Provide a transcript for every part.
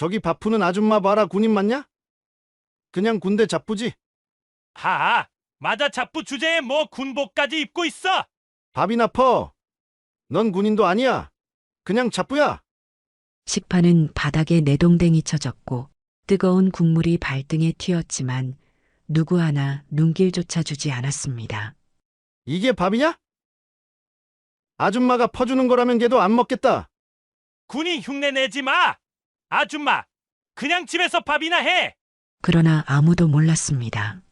저기 밥 푸는 아줌마 봐라, 군인 맞냐? 그냥 군대 잡부지. 하하, 맞아 잡부 주제에 뭐 군복까지 입고 있어. 밥이나 퍼. 넌 군인도 아니야. 그냥 잡부야. 식판은 바닥에 내동댕이 쳐졌고 뜨거운 국물이 발등에 튀었지만 누구 하나 눈길조차 주지 않았습니다. 이게 밥이냐? 아줌마가 퍼주는 거라면 걔도 안 먹겠다. 군인 흉내 내지 마. 아줌마, 그냥 집에서 밥이나 해. 그러나 아무도 몰랐습니다.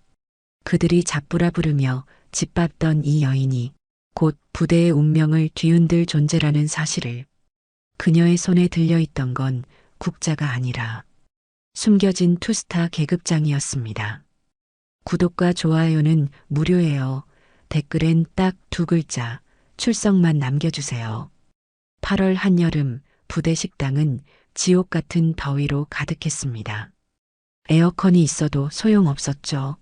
그들이 잡부라 부르며 짓밟던 이 여인이 곧 부대의 운명을 뒤흔들 존재라는 사실을 그녀의 손에 들려있던 건 국자가 아니라 숨겨진 투스타 계급장이었습니다. 구독과 좋아요는 무료예요. 댓글엔 딱 2글자 출석만 남겨주세요. 8월 한여름 부대 식당은 지옥 같은 더위로 가득했습니다. 에어컨이 있어도 소용없었죠.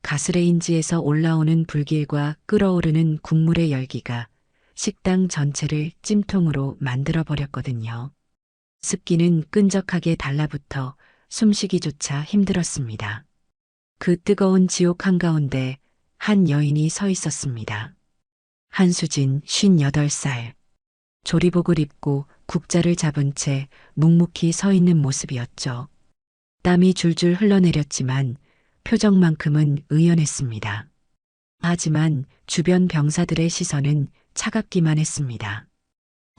가스레인지에서 올라오는 불길과 끓어오르는 국물의 열기가 식당 전체를 찜통으로 만들어버렸거든요. 습기는 끈적하게 달라붙어 숨쉬기조차 힘들었습니다. 그 뜨거운 지옥 한가운데 한 여인이 서 있었습니다. 한수진 58살. 조리복을 입고 국자를 잡은 채 묵묵히 서 있는 모습이었죠. 땀이 줄줄 흘러내렸지만 표정만큼은 의연했습니다. 하지만 주변 병사들의 시선은 차갑기만 했습니다.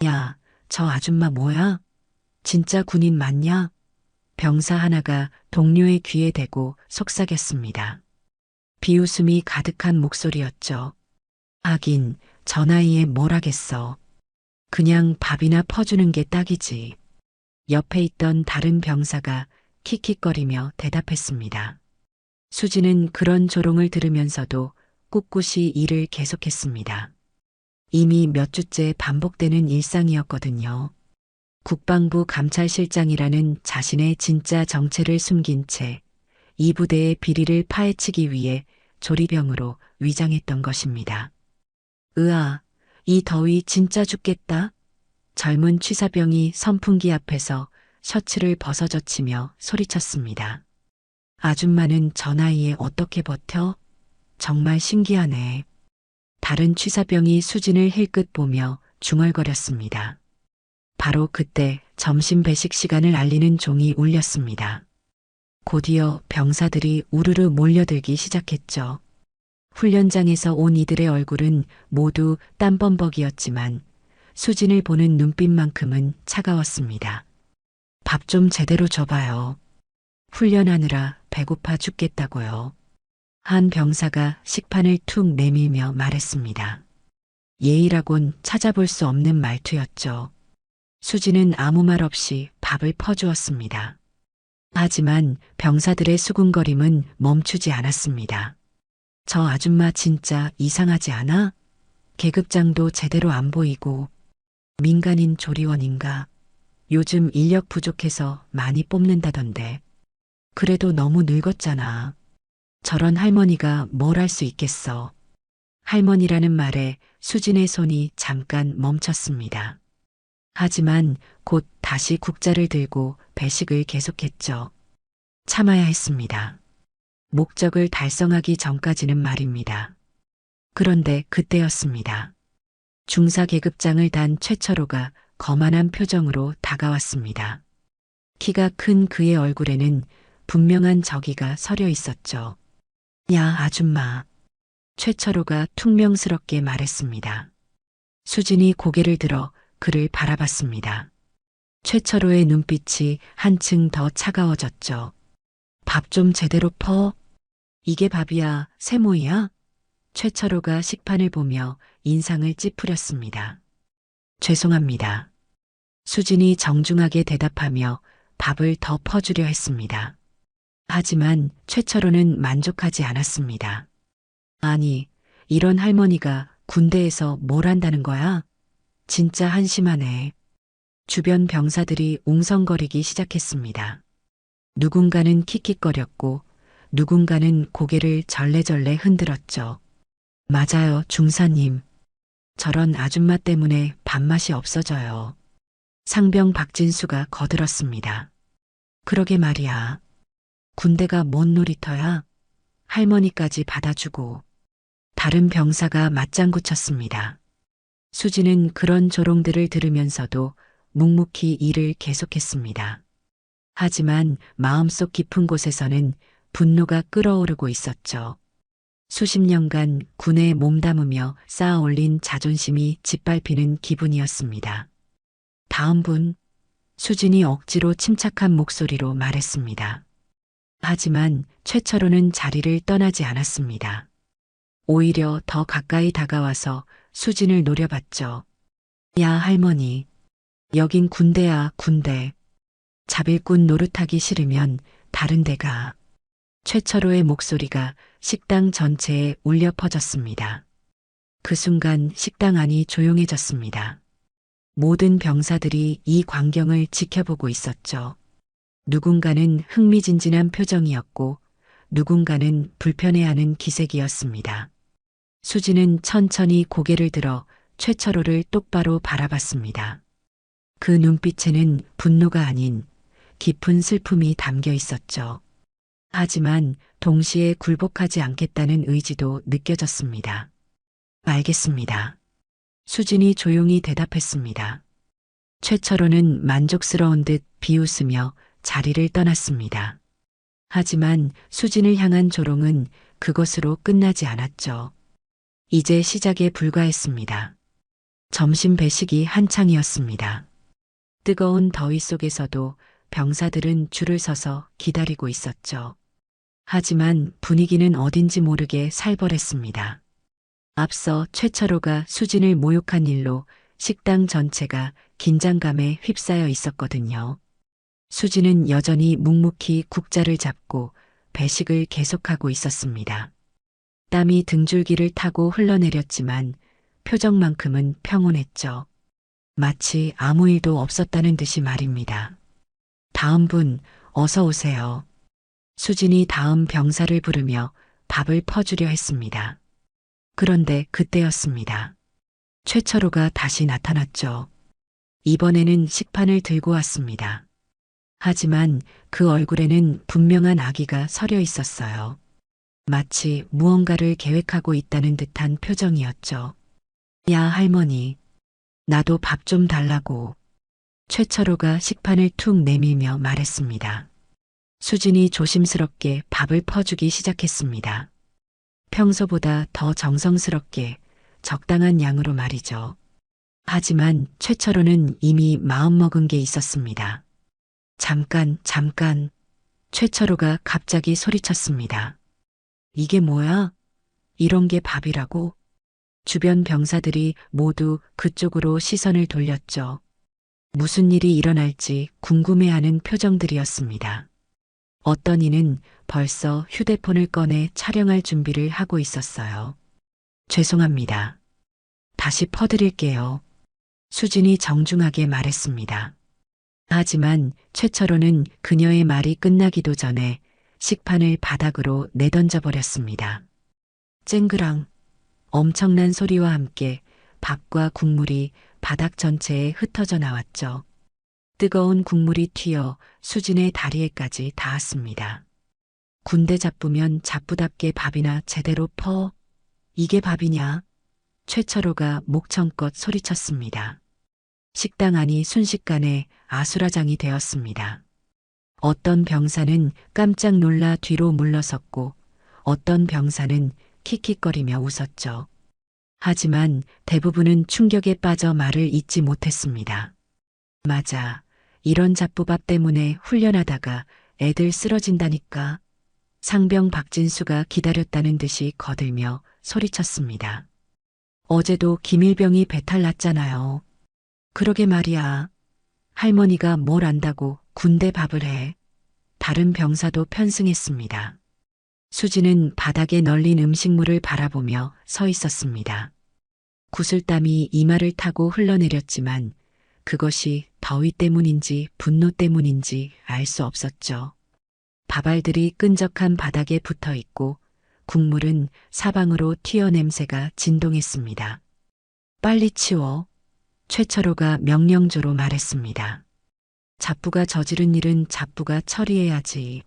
야, 저 아줌마 뭐야? 진짜 군인 맞냐? 병사 하나가 동료의 귀에 대고 속삭였습니다. 비웃음이 가득한 목소리였죠. 하긴 저 나이에 뭘 하겠어. 그냥 밥이나 퍼주는 게 딱이지. 옆에 있던 다른 병사가 킥킥거리며 대답했습니다. 수지는 그런 조롱을 들으면서도 꿋꿋이 일을 계속했습니다. 이미 몇 주째 반복되는 일상이었거든요. 국방부 감찰실장이라는 자신의 진짜 정체를 숨긴 채 이 부대의 비리를 파헤치기 위해 조리병으로 위장했던 것입니다. 으아, 이 더위 진짜 죽겠다. 젊은 취사병이 선풍기 앞에서 셔츠를 벗어젖히며 소리쳤습니다. 아줌마는 저 나이에 어떻게 버텨? 정말 신기하네. 다른 취사병이 수진을 힐끗 보며 중얼거렸습니다. 바로 그때 점심 배식 시간을 알리는 종이 울렸습니다. 곧이어 병사들이 우르르 몰려들기 시작했죠. 훈련장에서 온 이들의 얼굴은 모두 땀범벅이었지만 수진을 보는 눈빛만큼은 차가웠습니다. 밥 좀 제대로 줘봐요. 훈련하느라 배고파 죽겠다고요. 한 병사가 식판을 툭 내밀며 말했습니다. 예의라곤 찾아볼 수 없는 말투였죠. 수지는 아무 말 없이 밥을 퍼주었습니다. 하지만 병사들의 수군거림은 멈추지 않았습니다. 저 아줌마 진짜 이상하지 않아? 계급장도 제대로 안 보이고 민간인 조리원인가? 요즘 인력 부족해서 많이 뽑는다던데. 그래도 너무 늙었잖아. 저런 할머니가 뭘 할 수 있겠어. 할머니라는 말에 수진의 손이 잠깐 멈췄습니다. 하지만 곧 다시 국자를 들고 배식을 계속했죠. 참아야 했습니다. 목적을 달성하기 전까지는 말입니다. 그런데 그때였습니다. 중사 계급장을 단 최철호가 거만한 표정으로 다가왔습니다. 키가 큰 그의 얼굴에는 분명한 적이가 서려 있었죠. 야, 아줌마. 최철호가 퉁명스럽게 말했습니다. 수진이 고개를 들어 그를 바라봤습니다. 최철호의 눈빛이 한층 더 차가워졌죠. 밥 좀 제대로 퍼. 이게 밥이야, 세모이야? 최철호가 식판을 보며 인상을 찌푸렸습니다. 죄송합니다. 수진이 정중하게 대답하며 밥을 더 퍼주려 했습니다. 하지만 최철호는 만족하지 않았습니다. 아니, 이런 할머니가 군대에서 뭘 한다는 거야? 진짜 한심하네. 주변 병사들이 웅성거리기 시작했습니다. 누군가는 킥킥거렸고 누군가는 고개를 절레절레 흔들었죠. 맞아요, 중사님. 저런 아줌마 때문에 밥맛이 없어져요. 상병 박진수가 거들었습니다. 그러게 말이야. 군대가 뭔 놀이터야? 할머니까지 받아주고. 다른 병사가 맞장구 쳤습니다. 수지는 그런 조롱들을 들으면서도 묵묵히 일을 계속했습니다. 하지만 마음속 깊은 곳에서는 분노가 끓어오르고 있었죠. 수십 년간 군에 몸담으며 쌓아 올린 자존심이 짓밟히는 기분이었습니다. 다음 분, 수진이 억지로 침착한 목소리로 말했습니다. 하지만 최철호는 자리를 떠나지 않았습니다. 오히려 더 가까이 다가와서 수진을 노려봤죠. 야, 할머니. 여긴 군대야, 군대. 자빌꾼 노릇하기 싫으면 다른 데 가. 최철호의 목소리가 식당 전체에 울려 퍼졌습니다. 그 순간 식당 안이 조용해졌습니다. 모든 병사들이 이 광경을 지켜보고 있었죠. 누군가는 흥미진진한 표정이었고 누군가는 불편해하는 기색이었습니다. 수지는 천천히 고개를 들어 최철호를 똑바로 바라봤습니다. 그 눈빛에는 분노가 아닌 깊은 슬픔이 담겨 있었죠. 하지만 동시에 굴복하지 않겠다는 의지도 느껴졌습니다. 알겠습니다. 수진이 조용히 대답했습니다. 최철호는 만족스러운 듯 비웃으며 자리를 떠났습니다. 하지만 수진을 향한 조롱은 그것으로 끝나지 않았죠. 이제 시작에 불과했습니다. 점심 배식이 한창이었습니다. 뜨거운 더위 속에서도 병사들은 줄을 서서 기다리고 있었죠. 하지만 분위기는 어딘지 모르게 살벌했습니다. 앞서 최철호가 수진을 모욕한 일로 식당 전체가 긴장감에 휩싸여 있었거든요. 수진은 여전히 묵묵히 국자를 잡고 배식을 계속하고 있었습니다. 땀이 등줄기를 타고 흘러내렸지만 표정만큼은 평온했죠. 마치 아무 일도 없었다는 듯이 말입니다. 다음 분, 어서 오세요. 수진이 다음 병사를 부르며 밥을 퍼주려 했습니다. 그런데 그때였습니다. 최철호가 다시 나타났죠. 이번에는 식판을 들고 왔습니다. 하지만 그 얼굴에는 분명한 악의가 서려 있었어요. 마치 무언가를 계획하고 있다는 듯한 표정이었죠. 야, 할머니. 나도 밥 좀 달라고. 최철호가 식판을 툭 내밀며 말했습니다. 수진이 조심스럽게 밥을 퍼주기 시작했습니다. 평소보다 더 정성스럽게 적당한 양으로 말이죠. 하지만 최철호는 이미 마음먹은 게 있었습니다. 잠깐. 최철호가 갑자기 소리쳤습니다. 이게 뭐야? 이런 게 밥이라고? 주변 병사들이 모두 그쪽으로 시선을 돌렸죠. 무슨 일이 일어날지 궁금해하는 표정들이었습니다. 어떤 이는 벌써 휴대폰을 꺼내 촬영할 준비를 하고 있었어요. 죄송합니다. 다시 퍼드릴게요. 수진이 정중하게 말했습니다. 하지만 최철호는 그녀의 말이 끝나기도 전에 식판을 바닥으로 내던져 버렸습니다. 쨍그랑 엄청난 소리와 함께 밥과 국물이 바닥 전체에 흩어져 나왔죠. 뜨거운 국물이 튀어 수진의 다리에까지 닿았습니다. 군대 잡부면 잡부답게 밥이나 제대로 퍼. 이게 밥이냐? 최철호가 목청껏 소리쳤습니다. 식당 안이 순식간에 아수라장이 되었습니다. 어떤 병사는 깜짝 놀라 뒤로 물러섰고 어떤 병사는 킥킥거리며 웃었죠. 하지만 대부분은 충격에 빠져 말을 잇지 못했습니다. 맞아. 이런 잡부밥 때문에 훈련하다가 애들 쓰러진다니까. 상병 박진수가 기다렸다는 듯이 거들며 소리쳤습니다. 어제도 김일병이 배탈 났잖아요. 그러게 말이야. 할머니가 뭘 안다고 군대 밥을 해. 다른 병사도 편승했습니다. 수지는 바닥에 널린 음식물을 바라보며 서 있었습니다. 구슬땀이 이마를 타고 흘러내렸지만 그것이 더위 때문인지 분노 때문인지 알 수 없었죠. 밥알들이 끈적한 바닥에 붙어 있고 국물은 사방으로 튀어 냄새가 진동했습니다. 빨리 치워. 최철호가 명령조로 말했습니다. 잡부가 저지른 일은 잡부가 처리해야지.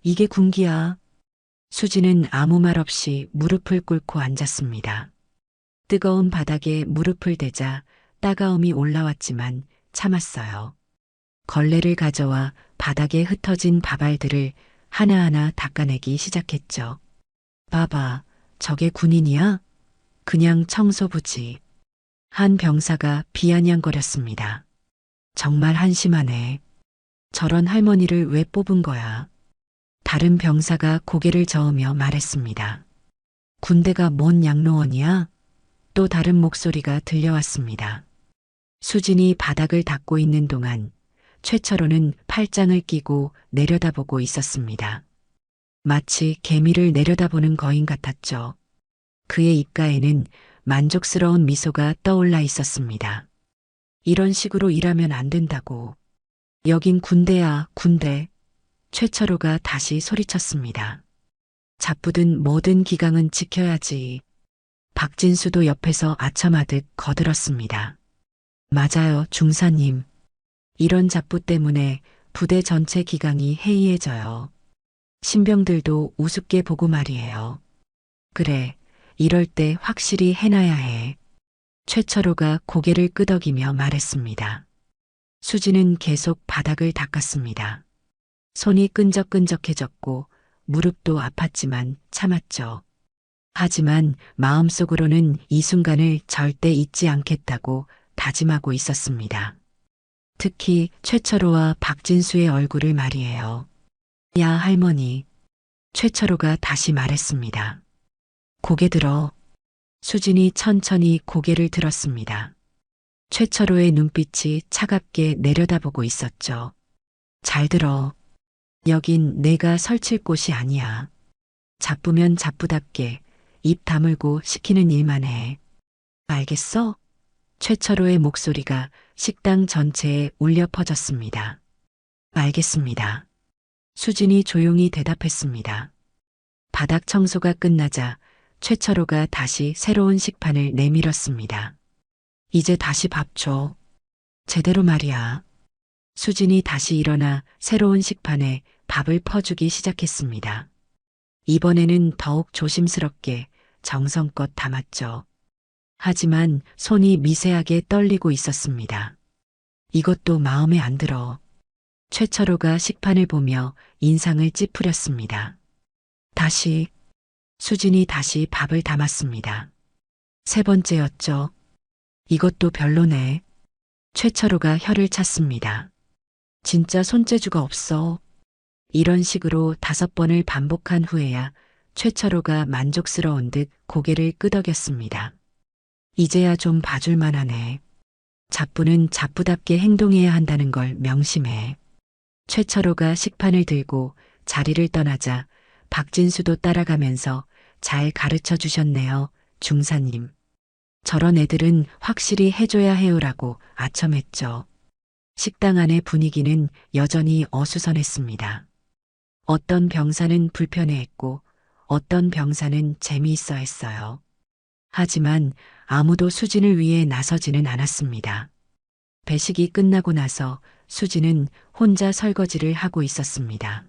이게 군기야. 수지는 아무 말 없이 무릎을 꿇고 앉았습니다. 뜨거운 바닥에 무릎을 대자 따가움이 올라왔지만 참았어요. 걸레를 가져와 바닥에 흩어진 밥알들을 하나하나 닦아내기 시작했죠. 봐봐, 저게 군인이야? 그냥 청소부지. 한 병사가 비아냥거렸습니다. 정말 한심하네. 저런 할머니를 왜 뽑은 거야? 다른 병사가 고개를 저으며 말했습니다. 군대가 뭔 양로원이야? 또 다른 목소리가 들려왔습니다. 수진이 바닥을 닦고 있는 동안 최철호는 팔짱을 끼고 내려다보고 있었습니다. 마치 개미를 내려다보는 거인 같았죠. 그의 입가에는 만족스러운 미소가 떠올라 있었습니다. 이런 식으로 일하면 안 된다고. 여긴 군대야, 군대. 최철호가 다시 소리쳤습니다. 잡부든 뭐든 기강은 지켜야지. 박진수도 옆에서 아첨하듯 거들었습니다. 맞아요, 중사님. 이런 잡부 때문에 부대 전체 기강이 해이해져요. 신병들도 우습게 보고 말이에요. 그래, 이럴 때 확실히 해놔야 해. 최철호가 고개를 끄덕이며 말했습니다. 수지는 계속 바닥을 닦았습니다. 손이 끈적끈적해졌고 무릎도 아팠지만 참았죠. 하지만 마음속으로는 이 순간을 절대 잊지 않겠다고 다짐하고 있었습니다. 특히 최철호와 박진수의 얼굴을 말이에요. 야, 할머니. 최철호가 다시 말했습니다. 고개 들어. 수진이 천천히 고개를 들었습니다. 최철호의 눈빛이 차갑게 내려다보고 있었죠. 잘 들어. 여긴 내가 설칠 곳이 아니야. 잡부면 잡부답게 입 다물고 시키는 일만 해. 알겠어? 최철호의 목소리가 식당 전체에 울려 퍼졌습니다. 알겠습니다. 수진이 조용히 대답했습니다. 바닥 청소가 끝나자 최철호가 다시 새로운 식판을 내밀었습니다. 이제 다시 밥 줘. 제대로 말이야. 수진이 다시 일어나 새로운 식판에 밥을 퍼주기 시작했습니다. 이번에는 더욱 조심스럽게 정성껏 담았죠. 하지만 손이 미세하게 떨리고 있었습니다. 이것도 마음에 안 들어. 최철호가 식판을 보며 인상을 찌푸렸습니다. 다시, 수진이 다시 밥을 담았습니다. 세 번째였죠. 이것도 별로네. 최철호가 혀를 찼습니다. 진짜 손재주가 없어. 이런 식으로 5번을 반복한 후에야 최철호가 만족스러운 듯 고개를 끄덕였습니다. 이제야 좀 봐줄만 하네. 잡부는 잡부답게 행동해야 한다는 걸 명심해. 최철호가 식판을 들고 자리를 떠나자 박진수도 따라가면서 잘 가르쳐 주셨네요, 중사님. 저런 애들은 확실히 해줘야 해요라고 아첨했죠. 식당 안의 분위기는 여전히 어수선했습니다. 어떤 병사는 불편해했고 어떤 병사는 재미있어 했어요. 하지만 아무도 수진을 위해 나서지는 않았습니다. 배식이 끝나고 나서 수진은 혼자 설거지를 하고 있었습니다.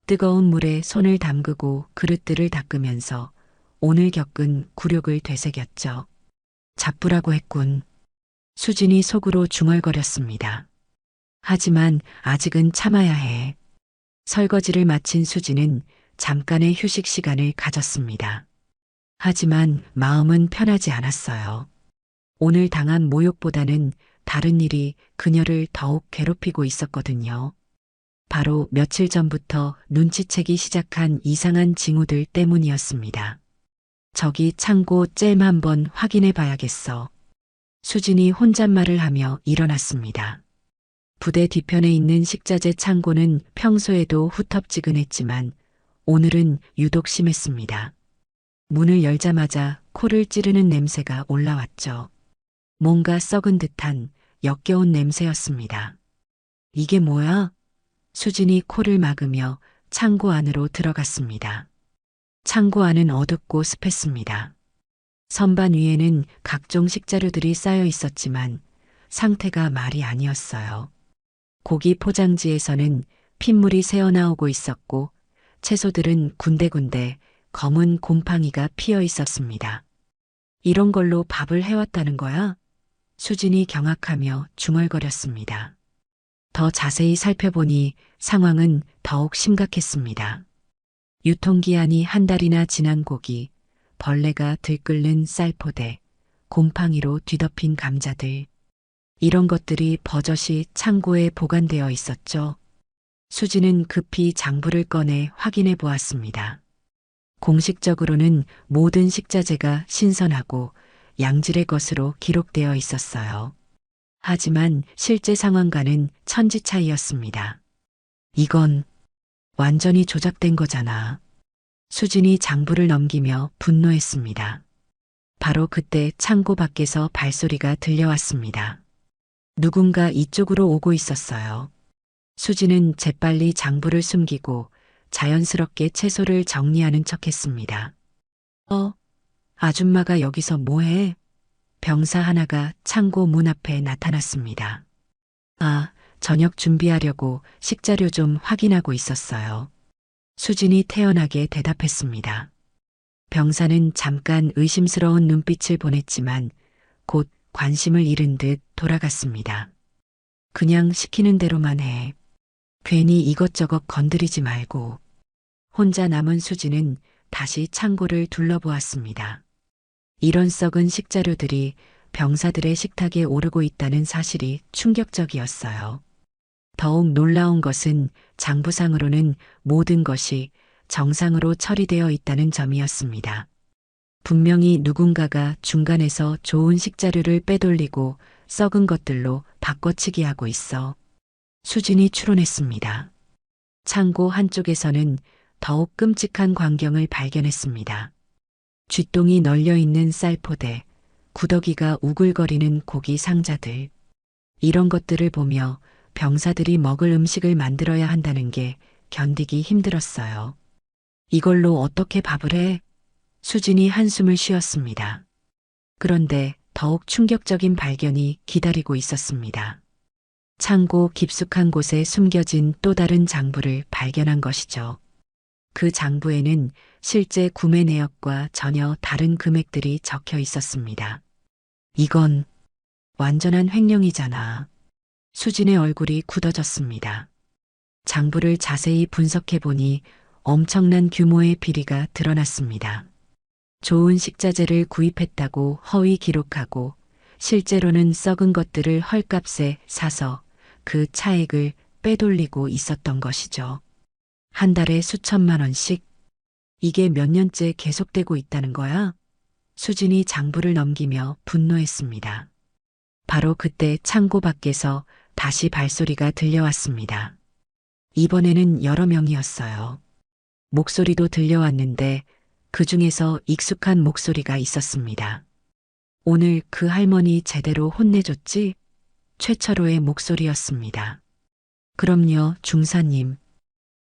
뜨거운 물에 손을 담그고 그릇들을 닦으면서 오늘 겪은 굴욕을 되새겼죠. 잡부라고 했군. 수진이 속으로 중얼거렸습니다. 하지만 아직은 참아야 해. 설거지를 마친 수진은 잠깐의 휴식 시간을 가졌습니다. 하지만 마음은 편하지 않았어요. 오늘 당한 모욕보다는 다른 일이 그녀를 더욱 괴롭히고 있었거든요. 바로 며칠 전부터 눈치채기 시작한 이상한 징후들 때문이었습니다. 저기 창고 잼 한번 확인해 봐야겠어. 수진이 혼잣말을 하며 일어났습니다. 부대 뒤편에 있는 식자재 창고는 평소에도 후텁지근했지만 오늘은 유독 심했습니다. 문을 열자마자 코를 찌르는 냄새가 올라왔죠. 뭔가 썩은 듯한 역겨운 냄새였습니다. 이게 뭐야? 수진이 코를 막으며 창고 안으로 들어갔습니다. 창고 안은 어둡고 습했습니다. 선반 위에는 각종 식자료들이 쌓여 있었지만 상태가 말이 아니었어요. 고기 포장지에서는 핏물이 새어나오고 있었고 채소들은 군데군데 검은 곰팡이가 피어 있었습니다. 이런 걸로 밥을 해왔다는 거야? 수진이 경악하며 중얼거렸습니다. 더 자세히 살펴보니 상황은 더욱 심각했습니다. 유통기한이 한 달이나 지난 고기, 벌레가 들끓는 쌀포대, 곰팡이로 뒤덮인 감자들. 이런 것들이 버젓이 창고에 보관되어 있었죠. 수지는 급히 장부를 꺼내 확인해 보았습니다. 공식적으로는 모든 식자재가 신선하고 양질의 것으로 기록되어 있었어요. 하지만 실제 상황과는 천지 차이였습니다. 이건 완전히 조작된 거잖아. 수진이 장부를 넘기며 분노했습니다. 바로 그때 창고 밖에서 발소리가 들려왔습니다. 누군가 이쪽으로 오고 있었어요. 수지는 재빨리 장부를 숨기고 자연스럽게 채소를 정리하는 척했습니다. 아줌마가 여기서 뭐해? 병사 하나가 창고 문 앞에 나타났습니다. 저녁 준비하려고 식자료 좀 확인하고 있었어요. 수진이 태연하게 대답했습니다. 병사는 잠깐 의심스러운 눈빛을 보냈지만 곧 관심을 잃은 듯 돌아갔습니다. 그냥 시키는 대로만 해. 괜히 이것저것 건드리지 말고. 혼자 남은 수지는 다시 창고를 둘러보았습니다. 이런 썩은 식자료들이 병사들의 식탁에 오르고 있다는 사실이 충격적이었어요. 더욱 놀라운 것은 장부상으로는 모든 것이 정상으로 처리되어 있다는 점이었습니다. 분명히 누군가가 중간에서 좋은 식자료를 빼돌리고 썩은 것들로 바꿔치기 하고 있어. 수진이 추론했습니다. 창고 한쪽에서는 더욱 끔찍한 광경을 발견했습니다. 쥐똥이 널려있는 쌀포대, 구더기가 우글거리는 고기 상자들. 이런 것들을 보며 병사들이 먹을 음식을 만들어야 한다는 게 견디기 힘들었어요. 이걸로 어떻게 밥을 해? 수진이 한숨을 쉬었습니다. 그런데 더욱 충격적인 발견이 기다리고 있었습니다. 창고 깊숙한 곳에 숨겨진 또 다른 장부를 발견한 것이죠. 그 장부에는 실제 구매 내역과 전혀 다른 금액들이 적혀 있었습니다. 이건 완전한 횡령이잖아. 수진의 얼굴이 굳어졌습니다. 장부를 자세히 분석해 보니 엄청난 규모의 비리가 드러났습니다. 좋은 식자재를 구입했다고 허위 기록하고 실제로는 썩은 것들을 헐값에 사서 그 차액을 빼돌리고 있었던 것이죠. 한 달에 수천만 원씩? 이게 몇 년째 계속되고 있다는 거야? 수진이 장부를 넘기며 분노했습니다. 바로 그때 창고 밖에서 다시 발소리가 들려왔습니다. 이번에는 여러 명이었어요. 목소리도 들려왔는데 그 중에서 익숙한 목소리가 있었습니다. 오늘 그 할머니 제대로 혼내줬지? 최철호의 목소리였습니다. 그럼요, 중사님.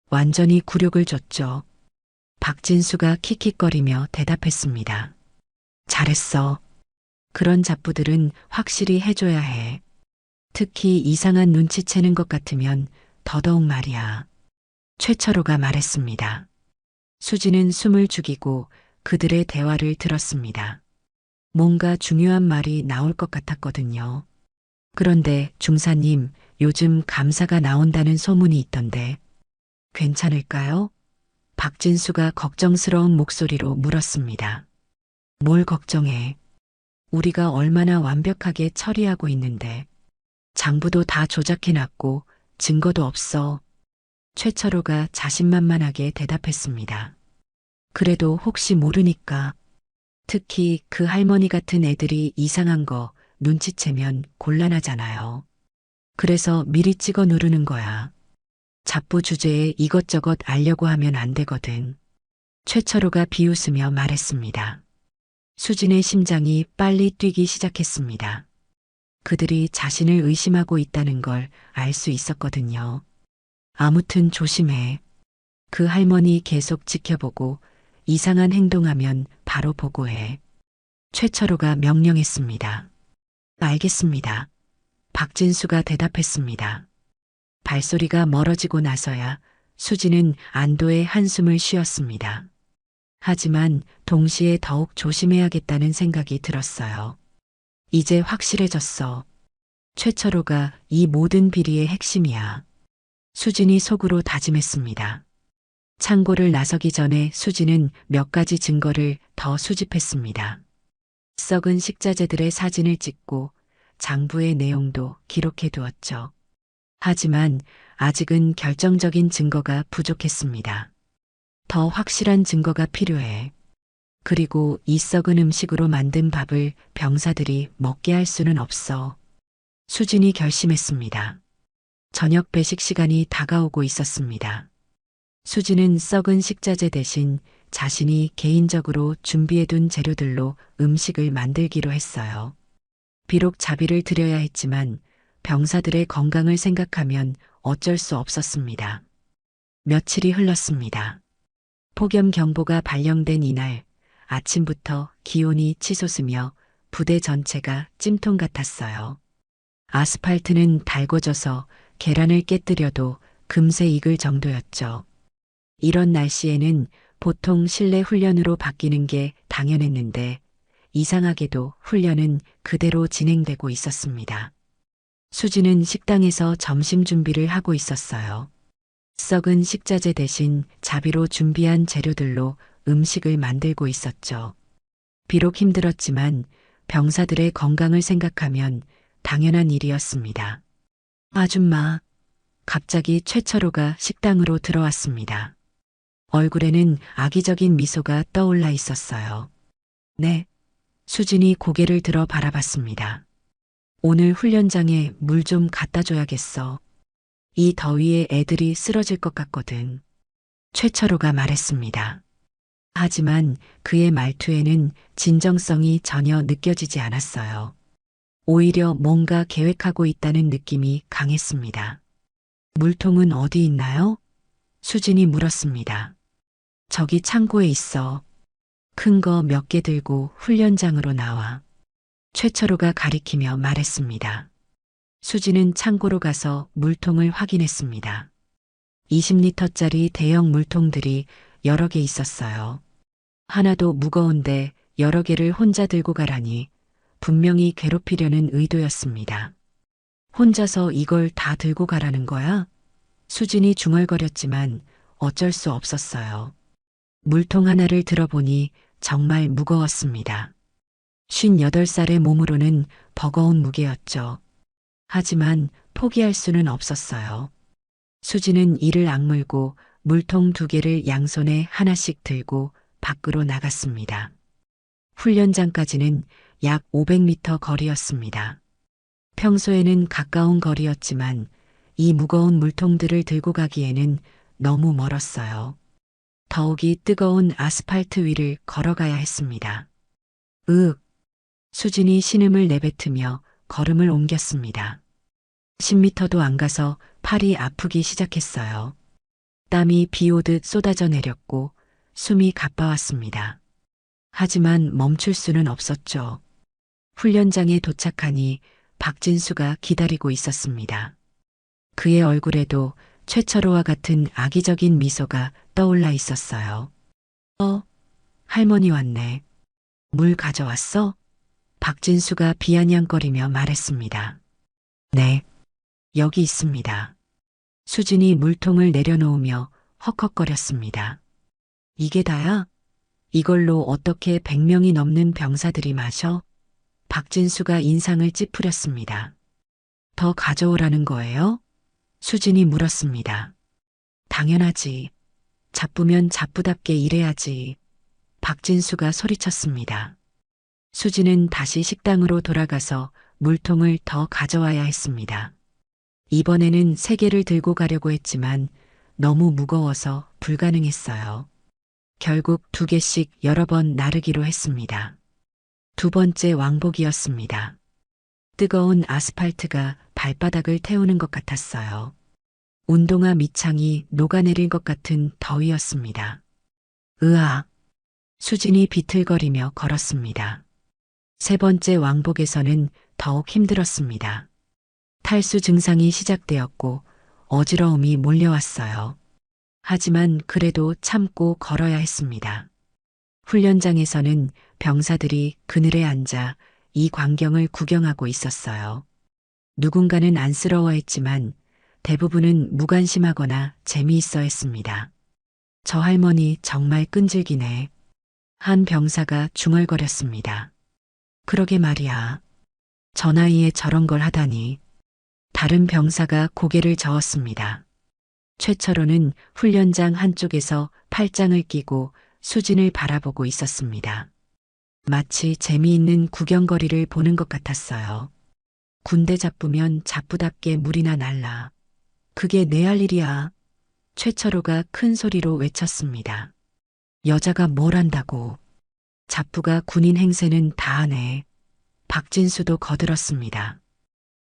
완전히 굴욕을 줬죠. 박진수가 킥킥거리며 대답했습니다. 잘했어. 그런 잡부들은 확실히 해줘야 해. 특히 이상한 눈치채는 것 같으면 더더욱 말이야. 최철호가 말했습니다. 수지는 숨을 죽이고 그들의 대화를 들었습니다. 뭔가 중요한 말이 나올 것 같았거든요. 그런데 중사님, 요즘 감사가 나온다는 소문이 있던데 괜찮을까요? 박진수가 걱정스러운 목소리로 물었습니다. 뭘 걱정해? 우리가 얼마나 완벽하게 처리하고 있는데. 장부도 다 조작해놨고 증거도 없어. 최철호가 자신만만하게 대답했습니다. 그래도 혹시 모르니까. 특히 그 할머니 같은 애들이 이상한 거 눈치채면 곤란하잖아요. 그래서 미리 찍어 누르는 거야. 잡부 주제에 이것저것 알려고 하면 안 되거든. 최철호가 비웃으며 말했습니다. 수진의 심장이 빨리 뛰기 시작했습니다. 그들이 자신을 의심하고 있다는 걸 알 수 있었거든요. 아무튼 조심해. 그 할머니 계속 지켜보고 이상한 행동하면 바로 보고해. 최철호가 명령했습니다. 알겠습니다. 박진수가 대답했습니다. 발소리가 멀어지고 나서야 수지는 안도의 한숨을 쉬었습니다. 하지만 동시에 더욱 조심해야겠다는 생각이 들었어요. 이제 확실해졌어. 최철호가 이 모든 비리의 핵심이야. 수진이 속으로 다짐했습니다. 창고를 나서기 전에 수진은 몇 가지 증거를 더 수집했습니다. 썩은 식자재들의 사진을 찍고 장부의 내용도 기록해 두었죠. 하지만 아직은 결정적인 증거가 부족했습니다. 더 확실한 증거가 필요해. 그리고 이 썩은 음식으로 만든 밥을 병사들이 먹게 할 수는 없어. 수진이 결심했습니다. 저녁 배식 시간이 다가오고 있었습니다. 수진은 썩은 식자재 대신 자신이 개인적으로 준비해둔 재료들로 음식을 만들기로 했어요. 비록 자비를 드려야 했지만 병사들의 건강을 생각하면 어쩔 수 없었습니다. 며칠이 흘렀습니다. 폭염 경보가 발령된 이날 아침부터 기온이 치솟으며 부대 전체가 찜통 같았어요. 아스팔트는 달궈져서 계란을 깨뜨려도 금세 익을 정도였죠. 이런 날씨에는 보통 실내 훈련으로 바뀌는 게 당연했는데 이상하게도 훈련은 그대로 진행되고 있었습니다. 수지는 식당에서 점심 준비를 하고 있었어요. 썩은 식자재 대신 자비로 준비한 재료들로 음식을 만들고 있었죠. 비록 힘들었지만 병사들의 건강을 생각하면 당연한 일이었습니다. 아줌마, 갑자기 최철호가 식당으로 들어왔습니다. 얼굴에는 악의적인 미소가 떠올라 있었어요. 네. 수진이 고개를 들어 바라봤습니다. 오늘 훈련장에 물 좀 갖다 줘야겠어. 이 더위에 애들이 쓰러질 것 같거든. 최철호가 말했습니다. 하지만 그의 말투에는 진정성이 전혀 느껴지지 않았어요. 오히려 뭔가 계획하고 있다는 느낌이 강했습니다. 물통은 어디 있나요? 수진이 물었습니다. 저기 창고에 있어. 큰 거 몇 개 들고 훈련장으로 나와. 최철호가 가리키며 말했습니다. 수진은 창고로 가서 물통을 확인했습니다. 20리터짜리 대형 물통들이 여러 개 있었어요. 하나도 무거운데 여러 개를 혼자 들고 가라니 분명히 괴롭히려는 의도였습니다. 혼자서 이걸 다 들고 가라는 거야? 수진이 중얼거렸지만 어쩔 수 없었어요. 물통 하나를 들어보니 정말 무거웠습니다. 58살의 몸으로는 버거운 무게였죠. 하지만 포기할 수는 없었어요. 수지는 이를 악물고 물통 2개를 양손에 하나씩 들고 밖으로 나갔습니다. 훈련장까지는 약 500m 거리였습니다. 평소에는 가까운 거리였지만 이 무거운 물통들을 들고 가기에는 너무 멀었어요. 더욱이 뜨거운 아스팔트 위를 걸어가야 했습니다. 수진이 신음을 내뱉으며 걸음을 옮겼습니다. 10m도 안 가서 팔이 아프기 시작했어요. 땀이 비 오듯 쏟아져 내렸고 숨이 가빠왔습니다. 하지만 멈출 수는 없었죠. 훈련장에 도착하니 박진수가 기다리고 있었습니다. 그의 얼굴에도 최철호와 같은 악의적인 미소가 떠올라 있었어요. 할머니 왔네. 물 가져왔어? 박진수가 비아냥거리며 말했습니다. 네, 여기 있습니다. 수진이 물통을 내려놓으며 헉헉거렸습니다. 이게 다야? 이걸로 어떻게 100명이 넘는 병사들이 마셔? 박진수가 인상을 찌푸렸습니다. 더 가져오라는 거예요? 수진이 물었습니다. 당연하지. 자쁘면 자쁘답게 일해야지. 박진수가 소리쳤습니다. 수진은 다시 식당으로 돌아가서 물통을 더 가져와야 했습니다. 이번에는 3개를 들고 가려고 했지만 너무 무거워서 불가능했어요. 결국 2개씩 여러 번 나르기로 했습니다. 2번째 왕복이었습니다. 뜨거운 아스팔트가 발바닥을 태우는 것 같았어요. 운동화 밑창이 녹아내릴 것 같은 더위였습니다. 으아! 수진이 비틀거리며 걸었습니다. 3번째 왕복에서는 더욱 힘들었습니다. 탈수 증상이 시작되었고 어지러움이 몰려왔어요. 하지만 그래도 참고 걸어야 했습니다. 훈련장에서는 병사들이 그늘에 앉아 이 광경을 구경하고 있었어요. 누군가는 안쓰러워했지만 대부분은 무관심하거나 재미있어 했습니다. 저 할머니 정말 끈질기네. 한 병사가 중얼거렸습니다. 그러게 말이야. 저 나이에 저런 걸 하다니. 다른 병사가 고개를 저었습니다. 최철호는 훈련장 한쪽에서 팔짱을 끼고 수진을 바라보고 있었습니다. 마치 재미있는 구경거리를 보는 것 같았어요. 군대 잡부면 잡부답게 물이나 날라. 그게 내 할 일이야. 최철호가 큰 소리로 외쳤습니다. 여자가 뭘 한다고. 잡부가 군인 행세는 다 하네. 박진수도 거들었습니다.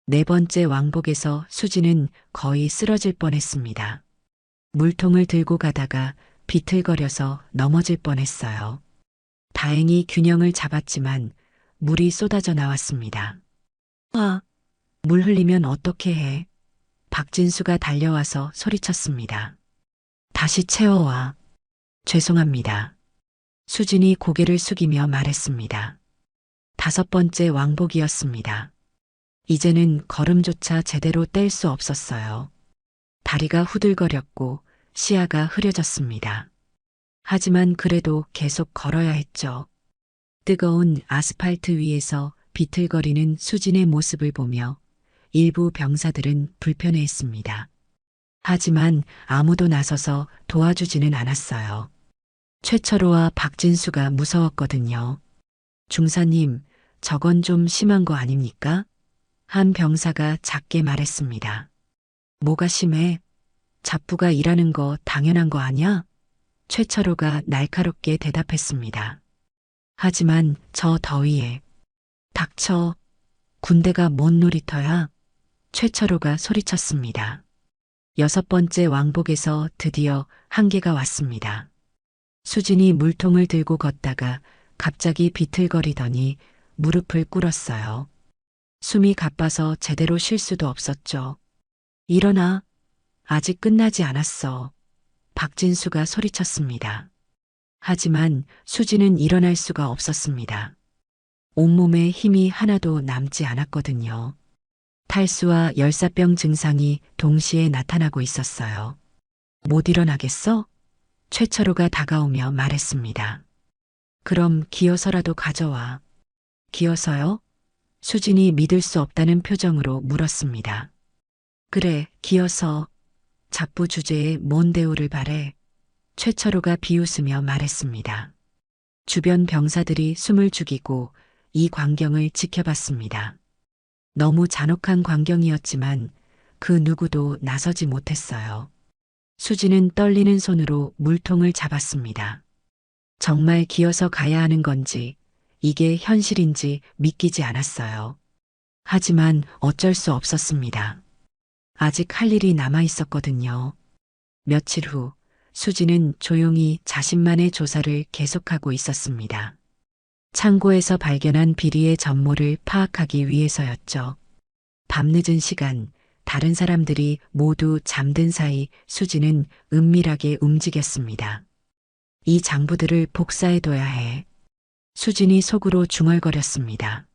네 번째 왕복에서 수지는 거의 쓰러질 뻔했습니다. 물통을 들고 가다가 비틀거려서 넘어질 뻔했어요. 다행히 균형을 잡았지만 물이 쏟아져 나왔습니다. 아, 물 흘리면 어떻게 해? 박진수가 달려와서 소리쳤습니다. 다시 채워와. 죄송합니다. 수진이 고개를 숙이며 말했습니다. 다섯 번째 왕복이었습니다. 이제는 걸음조차 제대로 뗄 수 없었어요. 다리가 후들거렸고 시야가 흐려졌습니다. 하지만 그래도 계속 걸어야 했죠. 뜨거운 아스팔트 위에서 비틀거리는 수진의 모습을 보며 일부 병사들은 불편해했습니다. 하지만 아무도 나서서 도와주지는 않았어요. 최철호와 박진수가 무서웠거든요. 중사님, 저건 좀 심한 거 아닙니까? 한 병사가 작게 말했습니다. 뭐가 심해? 잡부가 일하는 거 당연한 거 아냐? 최철호가 날카롭게 대답했습니다. 하지만 저 더위에. 닥쳐. 군대가 뭔 놀이터야? 최철호가 소리쳤습니다. 여섯 번째 왕복에서 드디어 한계가 왔습니다. 수진이 물통을 들고 걷다가 갑자기 비틀거리더니 무릎을 꿇었어요. 숨이 가빠서 제대로 쉴 수도 없었죠. 일어나. 아직 끝나지 않았어. 박진수가 소리쳤습니다. 하지만 수지는 일어날 수가 없었습니다. 온몸에 힘이 하나도 남지 않았거든요. 탈수와 열사병 증상이 동시에 나타나고 있었어요. 못 일어나겠어? 최철호가 다가오며 말했습니다. 그럼 기어서라도 가져와. 기어서요? 수진이 믿을 수 없다는 표정으로 물었습니다. 그래, 기어서. 잡부 주제에 뭔 대우를 바래? 최철호가 비웃으며 말했습니다. 주변 병사들이 숨을 죽이고 이 광경을 지켜봤습니다. 너무 잔혹한 광경이었지만 그 누구도 나서지 못했어요. 수지는 떨리는 손으로 물통을 잡았습니다. 정말 기어서 가야 하는 건지 이게 현실인지 믿기지 않았어요. 하지만 어쩔 수 없었습니다. 아직 할 일이 남아 있었거든요. 며칠 후 수지는 조용히 자신만의 조사를 계속하고 있었습니다. 창고에서 발견한 비리의 전모를 파악하기 위해서였죠. 밤늦은 시간, 다른 사람들이 모두 잠든 사이 수지는 은밀하게 움직였습니다. 이 장부들을 복사해둬야 해. 수진이 속으로 중얼거렸습니다.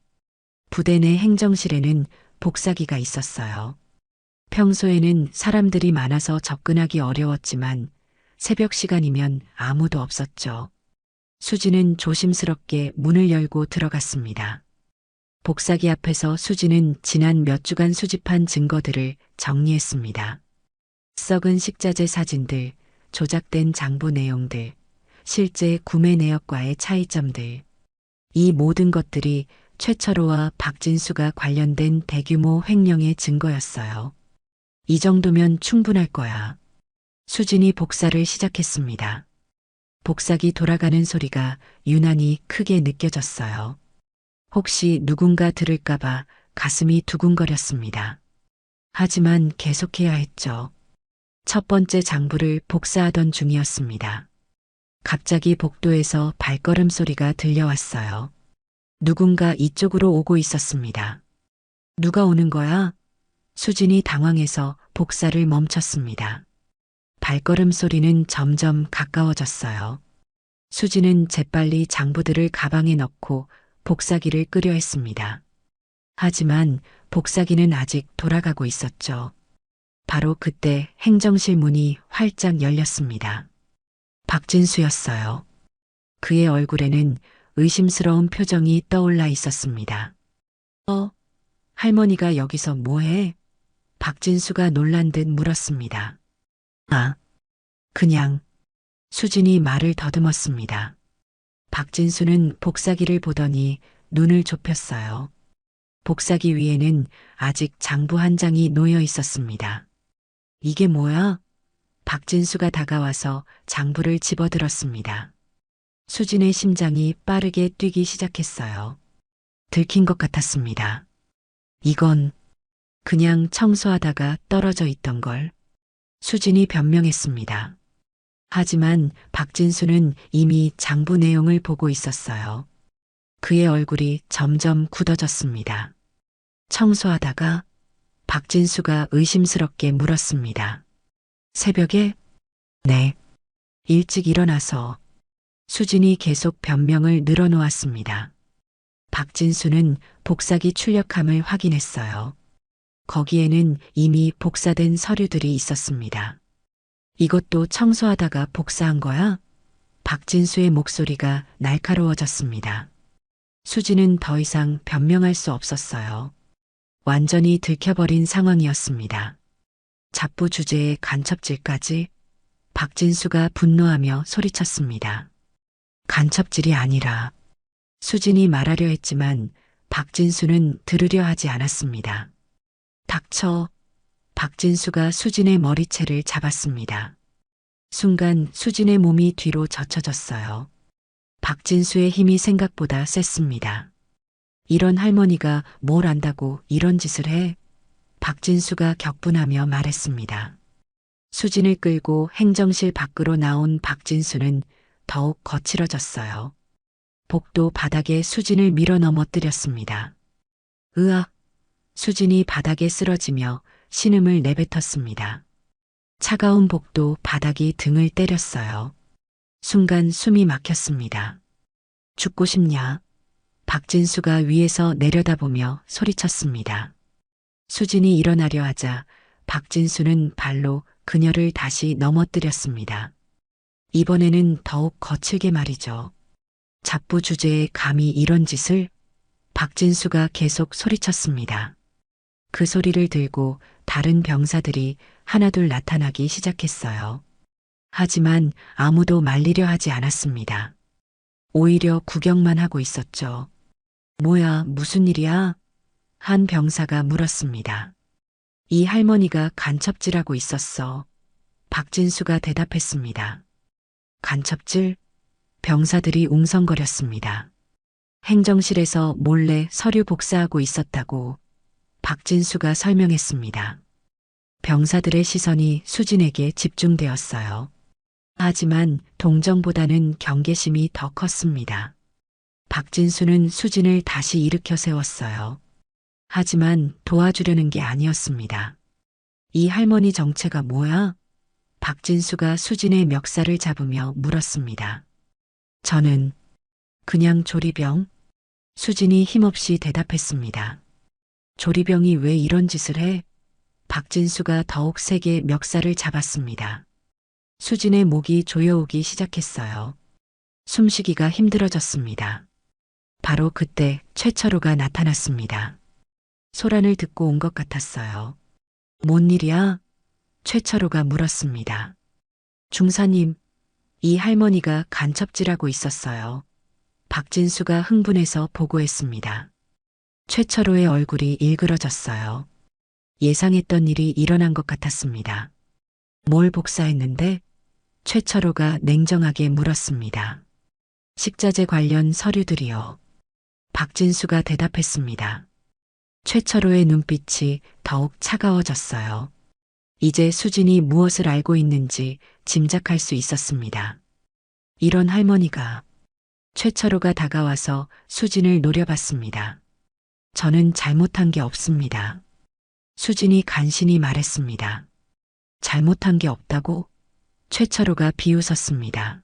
부대 내 행정실에는 복사기가 있었어요. 평소에는 사람들이 많아서 접근하기 어려웠지만 새벽 시간이면 아무도 없었죠. 수지는 조심스럽게 문을 열고 들어갔습니다. 복사기 앞에서 수지는 지난 몇 주간 수집한 증거들을 정리했습니다. 썩은 식자재 사진들, 조작된 장부 내용들, 실제 구매 내역과의 차이점들. 이 모든 것들이 최철호와 박진수가 관련된 대규모 횡령의 증거였어요. 이 정도면 충분할 거야. 수진이 복사를 시작했습니다. 복사기 돌아가는 소리가 유난히 크게 느껴졌어요. 혹시 누군가 들을까봐 가슴이 두근거렸습니다. 하지만 계속해야 했죠. 첫 번째 장부를 복사하던 중이었습니다. 갑자기 복도에서 발걸음 소리가 들려왔어요. 누군가 이쪽으로 오고 있었습니다. 누가 오는 거야? 수진이 당황해서 복사를 멈췄습니다. 발걸음 소리는 점점 가까워졌어요. 수지는 재빨리 장부들을 가방에 넣고 복사기를 끄려 했습니다. 하지만 복사기는 아직 돌아가고 있었죠. 바로 그때 행정실 문이 활짝 열렸습니다. 박진수였어요. 그의 얼굴에는 의심스러운 표정이 떠올라 있었습니다. 할머니가 여기서 뭐해? 박진수가 놀란 듯 물었습니다. 그냥. 수진이 말을 더듬었습니다. 박진수는 복사기를 보더니 눈을 좁혔어요. 복사기 위에는 아직 장부 한 장이 놓여 있었습니다. 이게 뭐야? 박진수가 다가와서 장부를 집어들었습니다. 수진의 심장이 빠르게 뛰기 시작했어요. 들킨 것 같았습니다. 이건 그냥 청소하다가 떨어져 있던 걸. 수진이 변명했습니다. 하지만 박진수는 이미 장부 내용을 보고 있었어요. 그의 얼굴이 점점 굳어졌습니다. 청소하다가 박진수가 의심스럽게 물었습니다. 새벽에? 네. 일찍 일어나서. 수진이 계속 변명을 늘어놓았습니다. 박진수는 복사기 출력함을 확인했어요. 거기에는 이미 복사된 서류들이 있었습니다. 이것도 청소하다가 복사한 거야? 박진수의 목소리가 날카로워졌습니다. 수지는 더 이상 변명할 수 없었어요. 완전히 들켜버린 상황이었습니다. 잡부 주제에 간첩질까지? 박진수가 분노하며 소리쳤습니다. 간첩질이 아니라. 수진이 말하려 했지만 박진수는 들으려 하지 않았습니다. 닥쳐. 박진수가 수진의 머리채를 잡았습니다. 순간 수진의 몸이 뒤로 젖혀졌어요. 박진수의 힘이 생각보다 셌습니다. 이런 할머니가 뭘 안다고 이런 짓을 해? 박진수가 격분하며 말했습니다. 수진을 끌고 행정실 밖으로 나온 박진수는 더욱 거칠어졌어요. 복도 바닥에 수진을 밀어 넘어뜨렸습니다. 으악! 수진이 바닥에 쓰러지며 신음을 내뱉었습니다. 차가운 복도 바닥이 등을 때렸어요. 순간 숨이 막혔습니다. 죽고 싶냐? 박진수가 위에서 내려다보며 소리쳤습니다. 수진이 일어나려 하자 박진수는 발로 그녀를 다시 넘어뜨렸습니다. 이번에는 더욱 거칠게 말이죠. 잡부 주제에 감히 이런 짓을? 박진수가 계속 소리쳤습니다. 그 소리를 들고 다른 병사들이 하나둘 나타나기 시작했어요. 하지만 아무도 말리려 하지 않았습니다. 오히려 구경만 하고 있었죠. 뭐야, 무슨 일이야? 한 병사가 물었습니다. 이 할머니가 간첩질하고 있었어. 박진수가 대답했습니다. 간첩질? 병사들이 웅성거렸습니다. 행정실에서 몰래 서류 복사하고 있었다고 박진수가 설명했습니다. 병사들의 시선이 수진에게 집중되었어요. 하지만 동정보다는 경계심이 더 컸습니다. 박진수는 수진을 다시 일으켜 세웠어요. 하지만 도와주려는 게 아니었습니다. 이 할머니 정체가 뭐야? 박진수가 수진의 멱살을 잡으며 물었습니다. 저는 그냥 조리병? 수진이 힘없이 대답했습니다. 조리병이 왜 이런 짓을 해? 박진수가 더욱 세게 멱살을 잡았습니다. 수진의 목이 조여오기 시작했어요. 숨쉬기가 힘들어졌습니다. 바로 그때 최철우가 나타났습니다. 소란을 듣고 온 것 같았어요. 뭔 일이야? 최철우가 물었습니다. 중사님, 이 할머니가 간첩질하고 있었어요. 박진수가 흥분해서 보고했습니다. 최철우의 얼굴이 일그러졌어요. 예상했던 일이 일어난 것 같았습니다. 뭘 복사했는데? 최철우가 냉정하게 물었습니다. 식자재 관련 서류들이요. 박진수가 대답했습니다. 최철우의 눈빛이 더욱 차가워졌어요. 이제 수진이 무엇을 알고 있는지 짐작할 수 있었습니다. 이런 할머니가. 최철우가 다가와서 수진을 노려봤습니다. 저는 잘못한 게 없습니다. 수진이 간신히 말했습니다. 잘못한 게 없다고 최철호가 비웃었습니다.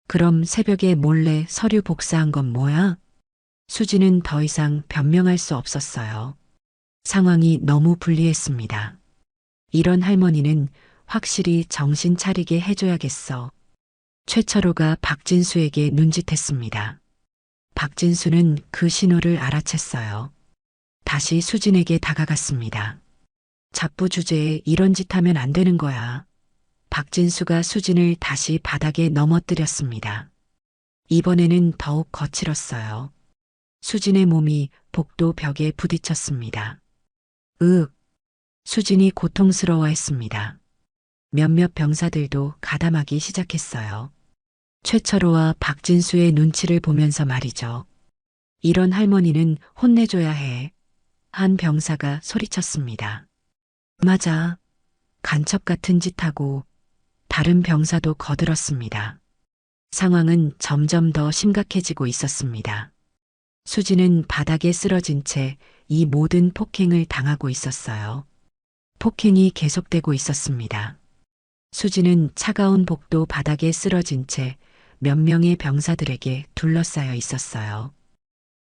그럼 새벽에 몰래 서류 복사한 건 뭐야? 수지는 더 이상 변명할 수 없었어요. 상황이 너무 불리했습니다. 이런 할머니는 확실히 정신 차리게 해줘야겠어. 최철호가 박진수에게 눈짓했습니다. 박진수는 그 신호를 알아챘어요. 다시 수진에게 다가갔습니다. 잡부 주제에 이런 짓 하면 안 되는 거야. 박진수가 수진을 다시 바닥에 넘어뜨렸습니다. 이번에는 더욱 거칠었어요. 수진의 몸이 복도 벽에 부딪혔습니다. 수진이 고통스러워했습니다. 몇몇 병사들도 가담하기 시작했어요. 최철호와 박진수의 눈치를 보면서 말이죠. 이런 할머니는 혼내줘야 해. 한 병사가 소리쳤습니다. 맞아. 간첩 같은 짓 하고 다른 병사도 거들었습니다. 상황은 점점 더 심각해지고 있었습니다. 수지는 바닥에 쓰러진 채 이 모든 폭행을 당하고 있었어요. 폭행이 계속되고 있었습니다. 수지는 차가운 복도 바닥에 쓰러진 채 몇 명의 병사들에게 둘러싸여 있었어요.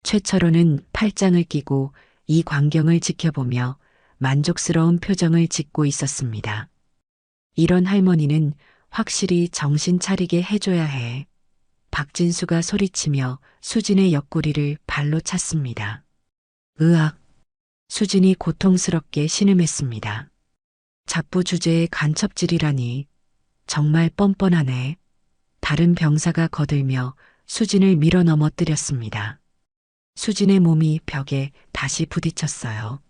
최철호는 팔짱을 끼고 이 광경을 지켜보며 만족스러운 표정을 짓고 있었습니다. 이런 할머니는 확실히 정신 차리게 해줘야 해. 박진수가 소리치며 수진의 옆구리를 발로 찼습니다. 으악! 수진이 고통스럽게 신음했습니다. 잡부 주제에 간첩질이라니 정말 뻔뻔하네. 다른 병사가 거들며 수진을 밀어 넘어뜨렸습니다. 수진의 몸이 벽에 다시 부딪혔어요.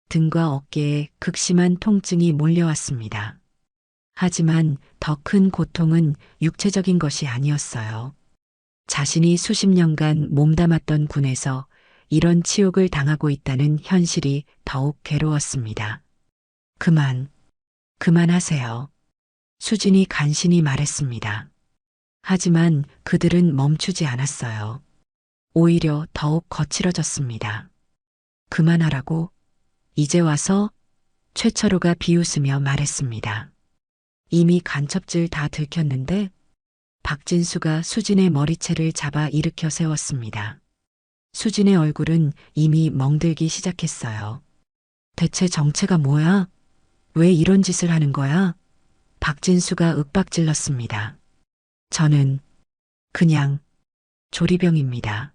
등과 어깨에 극심한 통증이 몰려왔습니다. 하지만 더 큰 고통은 육체적인 것이 아니었어요. 자신이 수십 년간 몸담았던 군에서 이런 치욕을 당하고 있다는 현실이 더욱 괴로웠습니다. 그만하세요. 수진이 간신히 말했습니다. 하지만 그들은 멈추지 않았어요. 오히려 더욱 거칠어졌습니다. 그만하라고? 이제 와서? 최철호가 비웃으며 말했습니다. 이미 간첩질 다 들켰는데? 박진수가 수진의 머리채를 잡아 일으켜 세웠습니다. 수진의 얼굴은 이미 멍들기 시작했어요. 대체 정체가 뭐야? 왜 이런 짓을 하는 거야? 박진수가 윽박질렀습니다. 저는 그냥 조리병입니다.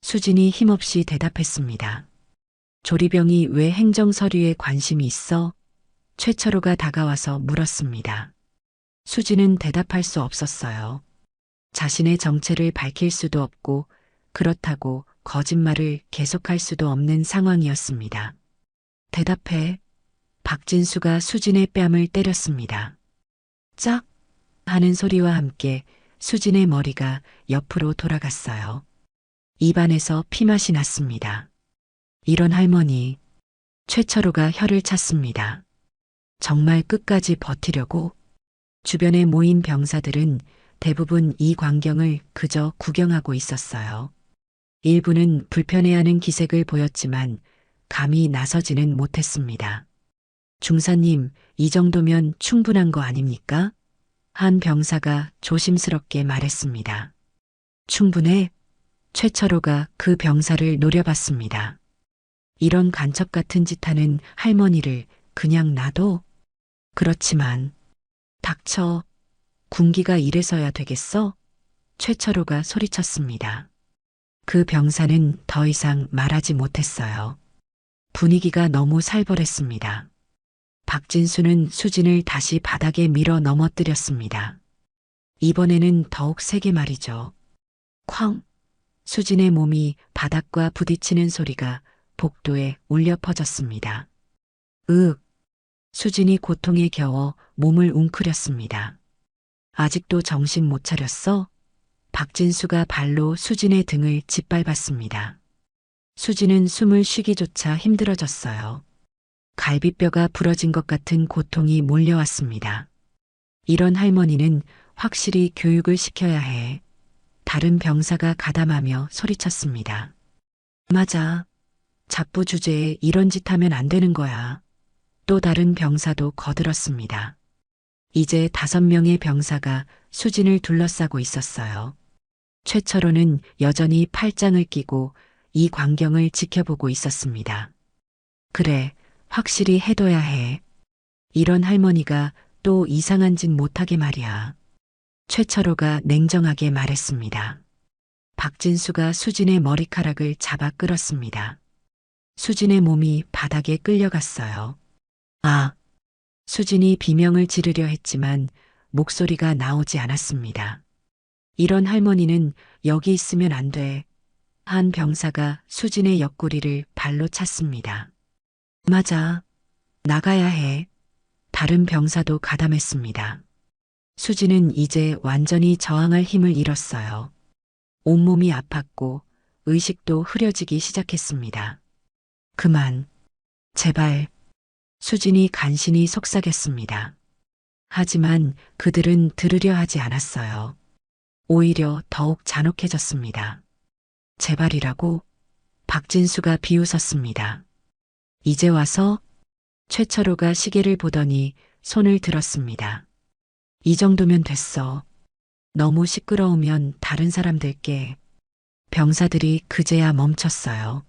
수진이 힘없이 대답했습니다. 조리병이 왜 행정서류에 관심이 있어? 최철호가 다가와서 물었습니다. 수진은 대답할 수 없었어요. 자신의 정체를 밝힐 수도 없고 그렇다고 거짓말을 계속할 수도 없는 상황이었습니다. 대답해. 박진수가 수진의 뺨을 때렸습니다. 짝! 하는 소리와 함께 수진의 머리가 옆으로 돌아갔어요. 입안에서 피맛이 났습니다. 이런 할머니. 최철호가 혀를 찼습니다. 정말 끝까지 버티려고? 주변에 모인 병사들은 대부분 이 광경을 그저 구경하고 있었어요. 일부는 불편해하는 기색을 보였지만 감히 나서지는 못했습니다. 중사님, 이 정도면 충분한 거 아닙니까? 한 병사가 조심스럽게 말했습니다. 충분해? 최철호가 그 병사를 노려봤습니다. 이런 간첩 같은 짓 하는 할머니를 그냥 놔둬? 그렇지만 닥쳐. 군기가 이래서야 되겠어? 최철호가 소리쳤습니다. 그 병사는 더 이상 말하지 못했어요. 분위기가 너무 살벌했습니다. 박진수는 수진을 다시 바닥에 밀어 넘어뜨렸습니다. 이번에는 더욱 세게 말이죠. 쾅! 수진의 몸이 바닥과 부딪히는 소리가 복도에 울려 퍼졌습니다. 수진이 고통에 겨워 몸을 웅크렸습니다. 아직도 정신 못 차렸어? 박진수가 발로 수진의 등을 짓밟았습니다. 수진은 숨을 쉬기조차 힘들어졌어요. 갈비뼈가 부러진 것 같은 고통이 몰려왔습니다. 이런 할머니는 확실히 교육을 시켜야 해. 다른 병사가 가담하며 소리쳤습니다. 맞아. 잡부 주제에 이런 짓 하면 안 되는 거야. 또 다른 병사도 거들었습니다. 이제 5명의 병사가 수진을 둘러싸고 있었어요. 최철호는 여전히 팔짱을 끼고 이 광경을 지켜보고 있었습니다. 그래, 확실히 해둬야 해. 이런 할머니가 또 이상한 짓 못하게 말이야. 최철호가 냉정하게 말했습니다. 박진수가 수진의 머리카락을 잡아 끌었습니다. 수진의 몸이 바닥에 끌려갔어요. 아! 수진이 비명을 지르려 했지만 목소리가 나오지 않았습니다. 이런 할머니는 여기 있으면 안 돼. 한 병사가 수진의 옆구리를 발로 찼습니다. 맞아. 나가야 해. 다른 병사도 가담했습니다. 수진은 이제 완전히 저항할 힘을 잃었어요. 온몸이 아팠고 의식도 흐려지기 시작했습니다. 그만. 제발. 수진이 간신히 속삭였습니다. 하지만 그들은 들으려 하지 않았어요. 오히려 더욱 잔혹해졌습니다. 제발이라고? 박진수가 비웃었습니다. 이제 와서? 최철호가 시계를 보더니 손을 들었습니다. 이 정도면 됐어. 너무 시끄러우면 다른 사람들께. 병사들이 그제야 멈췄어요.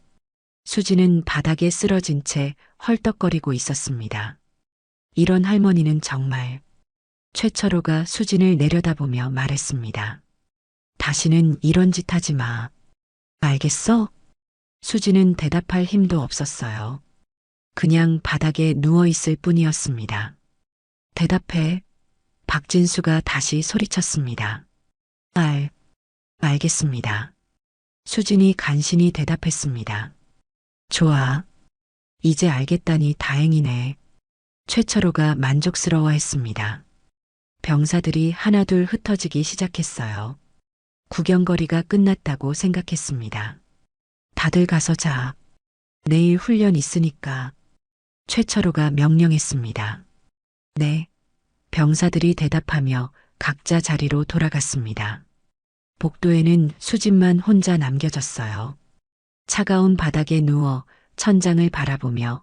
수진은 바닥에 쓰러진 채 헐떡거리고 있었습니다. 이런 할머니는 정말. 최철호가 수진을 내려다보며 말했습니다. 다시는 이런 짓 하지 마. 알겠어? 수진은 대답할 힘도 없었어요. 그냥 바닥에 누워있을 뿐이었습니다. 대답해. 박진수가 다시 소리쳤습니다. 알겠습니다. 수진이 간신히 대답했습니다. 좋아. 이제 알겠다니 다행이네. 최철호가 만족스러워했습니다. 병사들이 하나둘 흩어지기 시작했어요. 구경거리가 끝났다고 생각했습니다. 다들 가서 자. 내일 훈련 있으니까. 최철호가 명령했습니다. 네. 병사들이 대답하며 각자 자리로 돌아갔습니다. 복도에는 수진만 혼자 남겨졌어요. 차가운 바닥에 누워 천장을 바라보며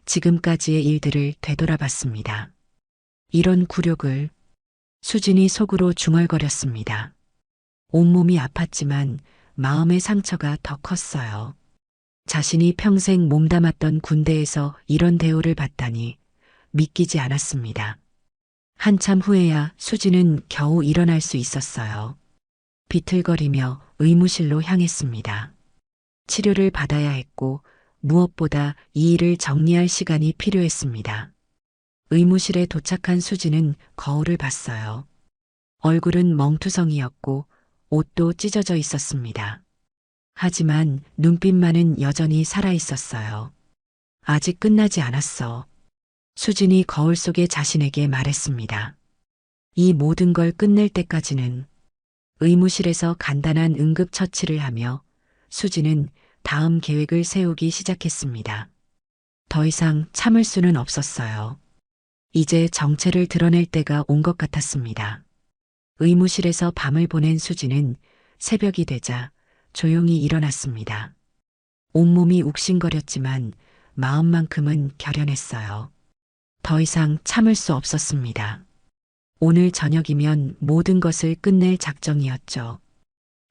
지금까지의 일들을 되돌아봤습니다. 이런 굴욕을. 수진이 속으로 중얼거렸습니다. 온몸이 아팠지만 마음의 상처가 더 컸어요. 자신이 평생 몸담았던 군대에서 이런 대우를 받다니 믿기지 않았습니다. 한참 후에야 수진은 겨우 일어날 수 있었어요. 비틀거리며 의무실로 향했습니다. 치료를 받아야 했고 무엇보다 이 일을 정리할 시간이 필요했습니다. 의무실에 도착한 수진은 거울을 봤어요. 얼굴은 멍투성이었고 옷도 찢어져 있었습니다. 하지만 눈빛만은 여전히 살아있었어요. 아직 끝나지 않았어. 수진이 거울 속의 자신에게 말했습니다. 이 모든 걸 끝낼 때까지는. 의무실에서 간단한 응급처치를 하며 수진은 다음 계획을 세우기 시작했습니다. 더 이상 참을 수는 없었어요. 이제 정체를 드러낼 때가 온 것 같았습니다. 의무실에서 밤을 보낸 수진은 새벽이 되자 조용히 일어났습니다. 온몸이 욱신거렸지만 마음만큼은 결연했어요. 더 이상 참을 수 없었습니다. 오늘 저녁이면 모든 것을 끝낼 작정이었죠.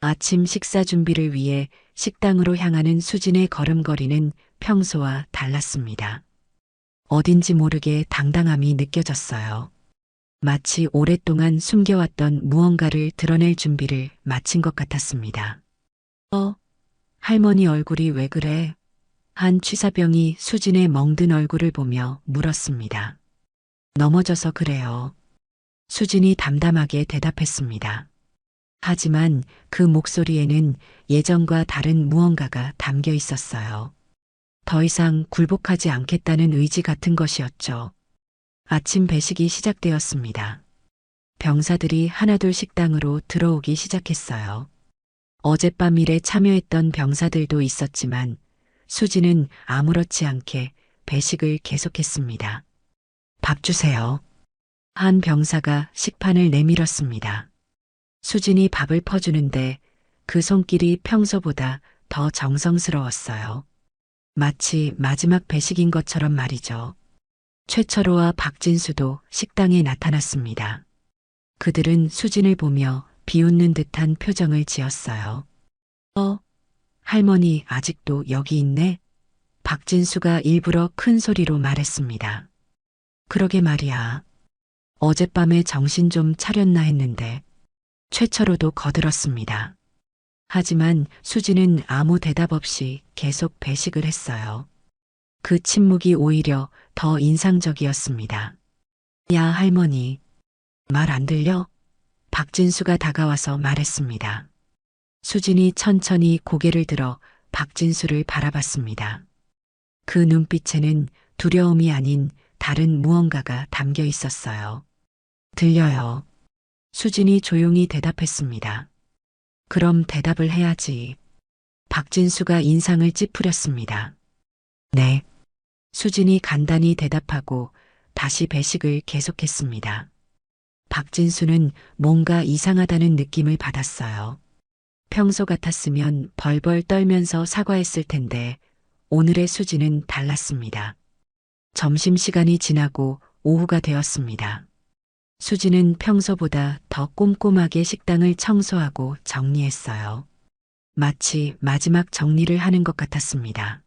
아침 식사 준비를 위해 식당으로 향하는 수진의 걸음걸이는 평소와 달랐습니다. 어딘지 모르게 당당함이 느껴졌어요. 마치 오랫동안 숨겨왔던 무언가를 드러낼 준비를 마친 것 같았습니다. 할머니 얼굴이 왜 그래? 한 취사병이 수진의 멍든 얼굴을 보며 물었습니다. 넘어져서 그래요. 수진이 담담하게 대답했습니다. 하지만 그 목소리에는 예전과 다른 무언가가 담겨 있었어요. 더 이상 굴복하지 않겠다는 의지 같은 것이었죠. 아침 배식이 시작되었습니다. 병사들이 하나둘 식당으로 들어오기 시작했어요. 어젯밤 일에 참여했던 병사들도 있었지만 수진은 아무렇지 않게 배식을 계속했습니다. 밥 주세요. 한 병사가 식판을 내밀었습니다. 수진이 밥을 퍼주는데 그 손길이 평소보다 더 정성스러웠어요. 마치 마지막 배식인 것처럼 말이죠. 최철호와 박진수도 식당에 나타났습니다. 그들은 수진을 보며 비웃는 듯한 표정을 지었어요. 할머니 아직도 여기 있네? 박진수가 일부러 큰 소리로 말했습니다. 그러게 말이야. 어젯밤에 정신 좀 차렸나 했는데. 최철호도 거들었습니다. 하지만 수진은 아무 대답 없이 계속 배식을 했어요. 그 침묵이 오히려 더 인상적이었습니다. 야, 할머니. 말 안 들려? 박진수가 다가와서 말했습니다. 수진이 천천히 고개를 들어 박진수를 바라봤습니다. 그 눈빛에는 두려움이 아닌 다른 무언가가 담겨 있었어요. 들려요. 수진이 조용히 대답했습니다. 그럼 대답을 해야지. 박진수가 인상을 찌푸렸습니다. 네. 수진이 간단히 대답하고 다시 배식을 계속했습니다. 박진수는 뭔가 이상하다는 느낌을 받았어요. 평소 같았으면 벌벌 떨면서 사과했을 텐데 오늘의 수진은 달랐습니다. 점심시간이 지나고 오후가 되었습니다. 수진은 평소보다 더 꼼꼼하게 식당을 청소하고 정리했어요. 마치 마지막 정리를 하는 것 같았습니다.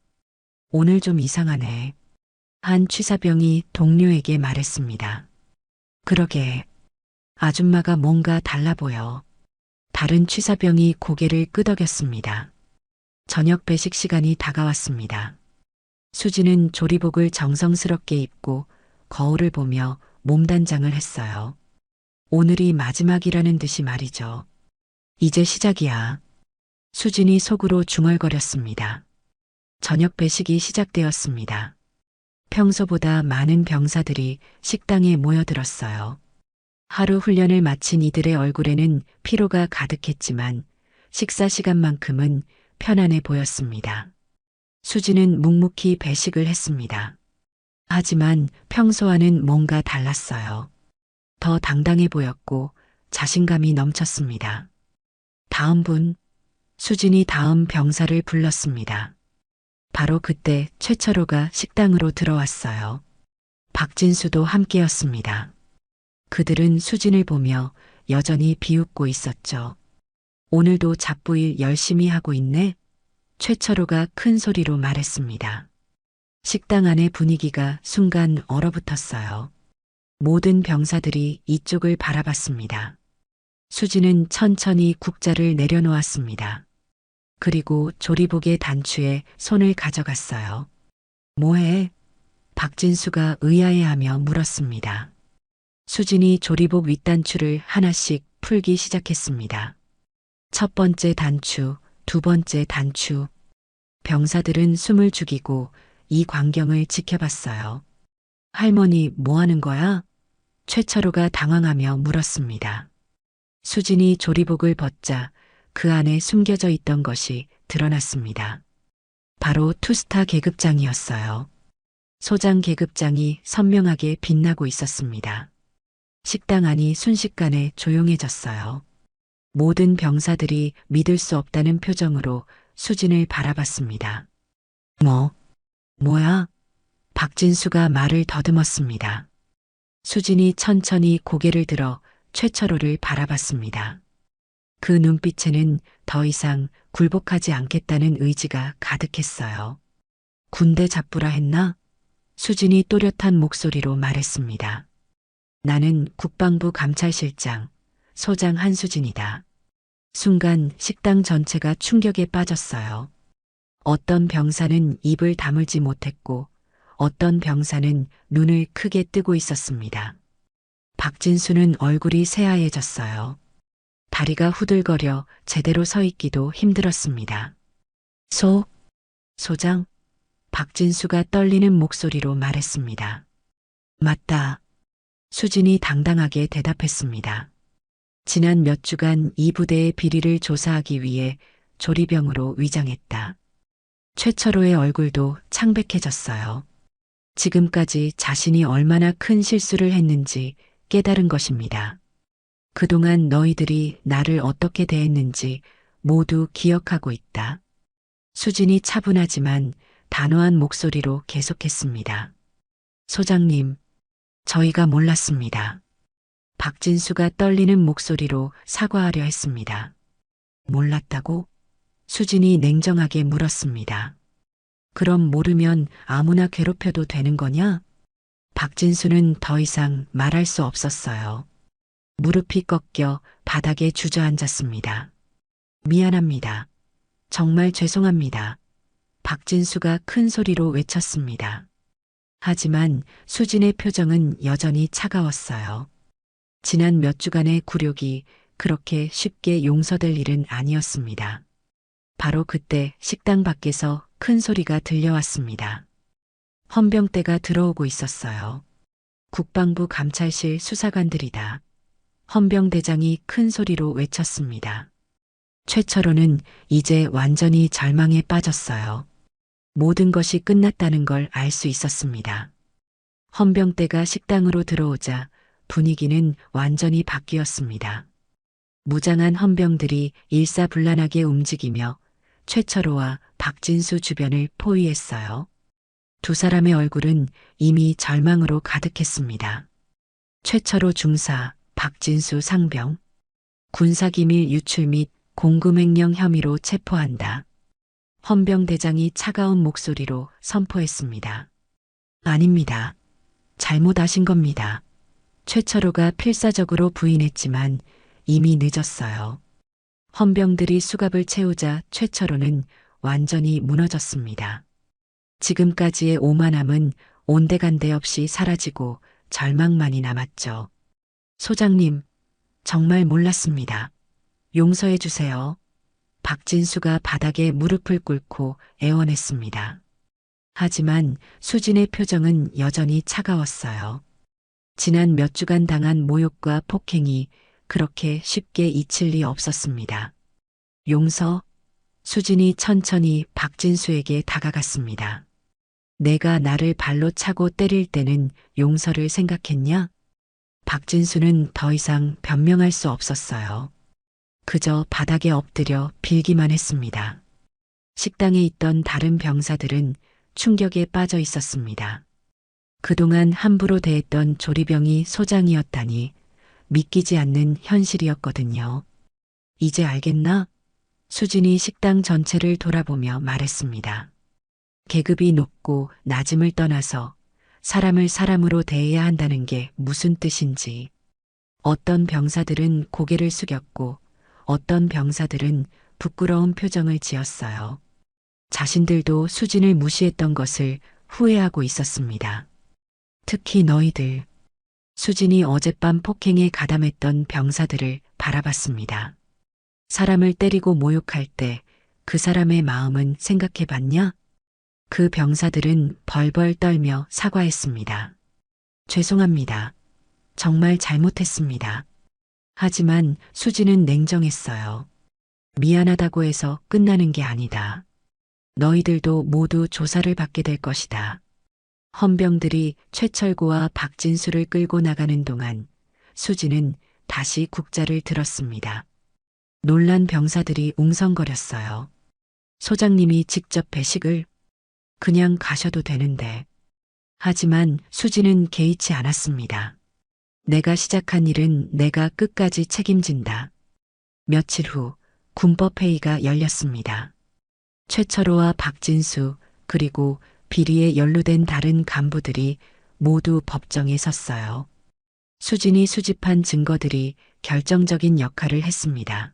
오늘 좀 이상하네. 한 취사병이 동료에게 말했습니다. 그러게. 아줌마가 뭔가 달라 보여. 다른 취사병이 고개를 끄덕였습니다. 저녁 배식 시간이 다가왔습니다. 수진은 조리복을 정성스럽게 입고 거울을 보며 몸단장을 했어요. 오늘이 마지막이라는 듯이 말이죠. 이제 시작이야. 수진이 속으로 중얼거렸습니다. 저녁 배식이 시작되었습니다. 평소보다 많은 병사들이 식당에 모여들었어요. 하루 훈련을 마친 이들의 얼굴에는 피로가 가득했지만 식사 시간만큼은 편안해 보였습니다. 수진은 묵묵히 배식을 했습니다. 하지만 평소와는 뭔가 달랐어요. 더 당당해 보였고 자신감이 넘쳤습니다. 다음 분, 수진이 다음 병사를 불렀습니다. 바로 그때 최철호가 식당으로 들어왔어요. 박진수도 함께였습니다. 그들은 수진을 보며 여전히 비웃고 있었죠. 오늘도 잡부일 열심히 하고 있네? 최철호가 큰 소리로 말했습니다. 식당 안의 분위기가 순간 얼어붙었어요. 모든 병사들이 이쪽을 바라봤습니다. 수진은 천천히 국자를 내려놓았습니다. 그리고 조리복의 단추에 손을 가져갔어요. 뭐해? 박진수가 의아해하며 물었습니다. 수진이 조리복 윗단추를 하나씩 풀기 시작했습니다. 첫 번째 단추, 두 번째 단추. 병사들은 숨을 죽이고 이 광경을 지켜봤어요. 할머니, 뭐 하는 거야? 최철호가 당황하며 물었습니다. 수진이 조리복을 벗자 그 안에 숨겨져 있던 것이 드러났습니다. 바로 투스타 계급장이었어요. 소장 계급장이 선명하게 빛나고 있었습니다. 식당 안이 순식간에 조용해졌어요. 모든 병사들이 믿을 수 없다는 표정으로 수진을 바라봤습니다. 뭐야? 박진수가 말을 더듬었습니다. 수진이 천천히 고개를 들어 최철호를 바라봤습니다. 그 눈빛에는 더 이상 굴복하지 않겠다는 의지가 가득했어요. 군대 잡부라 했나? 수진이 또렷한 목소리로 말했습니다. 나는 국방부 감찰실장, 소장 한수진이다. 순간 식당 전체가 충격에 빠졌어요. 어떤 병사는 입을 다물지 못했고 어떤 병사는 눈을 크게 뜨고 있었습니다. 박진수는 얼굴이 새하얘졌어요. 다리가 후들거려 제대로 서 있기도 힘들었습니다. 소장? 박진수가 떨리는 목소리로 말했습니다. 맞다. 수진이 당당하게 대답했습니다. 지난 몇 주간 이 부대의 비리를 조사하기 위해 조리병으로 위장했다. 최철호의 얼굴도 창백해졌어요. 지금까지 자신이 얼마나 큰 실수를 했는지 깨달은 것입니다. 그동안 너희들이 나를 어떻게 대했는지 모두 기억하고 있다. 수진이 차분하지만 단호한 목소리로 계속했습니다. 소장님, 저희가 몰랐습니다. 박진수가 떨리는 목소리로 사과하려 했습니다. 몰랐다고? 수진이 냉정하게 물었습니다. 그럼 모르면 아무나 괴롭혀도 되는 거냐? 박진수는 더 이상 말할 수 없었어요. 무릎이 꺾여 바닥에 주저앉았습니다. 미안합니다. 정말 죄송합니다. 박진수가 큰 소리로 외쳤습니다. 하지만 수진의 표정은 여전히 차가웠어요. 지난 몇 주간의 굴욕이 그렇게 쉽게 용서될 일은 아니었습니다. 바로 그때 식당 밖에서 큰 소리가 들려왔습니다. 헌병대가 들어오고 있었어요. 국방부 감찰실 수사관들이다. 헌병대장이 큰 소리로 외쳤습니다. 최철호는 이제 완전히 절망에 빠졌어요. 모든 것이 끝났다는 걸 알 수 있었습니다. 헌병대가 식당으로 들어오자 분위기는 완전히 바뀌었습니다. 무장한 헌병들이 일사불란하게 움직이며 최철호와 박진수 주변을 포위했어요. 두 사람의 얼굴은 이미 절망으로 가득했습니다. 최철호 중사, 박진수 상병, 군사기밀 유출 및 공금횡령 혐의로 체포한다. 헌병대장이 차가운 목소리로 선포했습니다. 아닙니다. 잘못하신 겁니다. 최철호가 필사적으로 부인했지만 이미 늦었어요. 헌병들이 수갑을 채우자 최철호는 완전히 무너졌습니다. 지금까지의 오만함은 온데간데 없이 사라지고 절망만이 남았죠. 소장님, 정말 몰랐습니다. 용서해 주세요. 박진수가 바닥에 무릎을 꿇고 애원했습니다. 하지만 수진의 표정은 여전히 차가웠어요. 지난 몇 주간 당한 모욕과 폭행이 그렇게 쉽게 잊힐 리 없었습니다. 용서? 수진이 천천히 박진수에게 다가갔습니다. 내가 나를 발로 차고 때릴 때는 용서를 생각했냐? 박진수는 더 이상 변명할 수 없었어요. 그저 바닥에 엎드려 빌기만 했습니다. 식당에 있던 다른 병사들은 충격에 빠져 있었습니다. 그동안 함부로 대했던 조리병이 소장이었다니 믿기지 않는 현실이었거든요. 이제 알겠나? 수진이 식당 전체를 돌아보며 말했습니다. 계급이 높고 낮음을 떠나서 사람을 사람으로 대해야 한다는 게 무슨 뜻인지. 어떤 병사들은 고개를 숙였고 어떤 병사들은 부끄러운 표정을 지었어요. 자신들도 수진을 무시했던 것을 후회하고 있었습니다. 특히 너희들. 수진이 어젯밤 폭행에 가담했던 병사들을 바라봤습니다. 사람을 때리고 모욕할 때 그 사람의 마음은 생각해 봤냐? 그 병사들은 벌벌 떨며 사과했습니다. 죄송합니다. 정말 잘못했습니다. 하지만 수진은 냉정했어요. 미안하다고 해서 끝나는 게 아니다. 너희들도 모두 조사를 받게 될 것이다. 헌병들이 최철구와 박진수를 끌고 나가는 동안 수진은 다시 국자를 들었습니다. 놀란 병사들이 웅성거렸어요. 소장님이 직접 배식을? 그냥 가셔도 되는데. 하지만 수진은 개의치 않았습니다. 내가 시작한 일은 내가 끝까지 책임진다. 며칠 후 군법회의가 열렸습니다. 최철호와 박진수 그리고 비리에 연루된 다른 간부들이 모두 법정에 섰어요. 수진이 수집한 증거들이 결정적인 역할을 했습니다.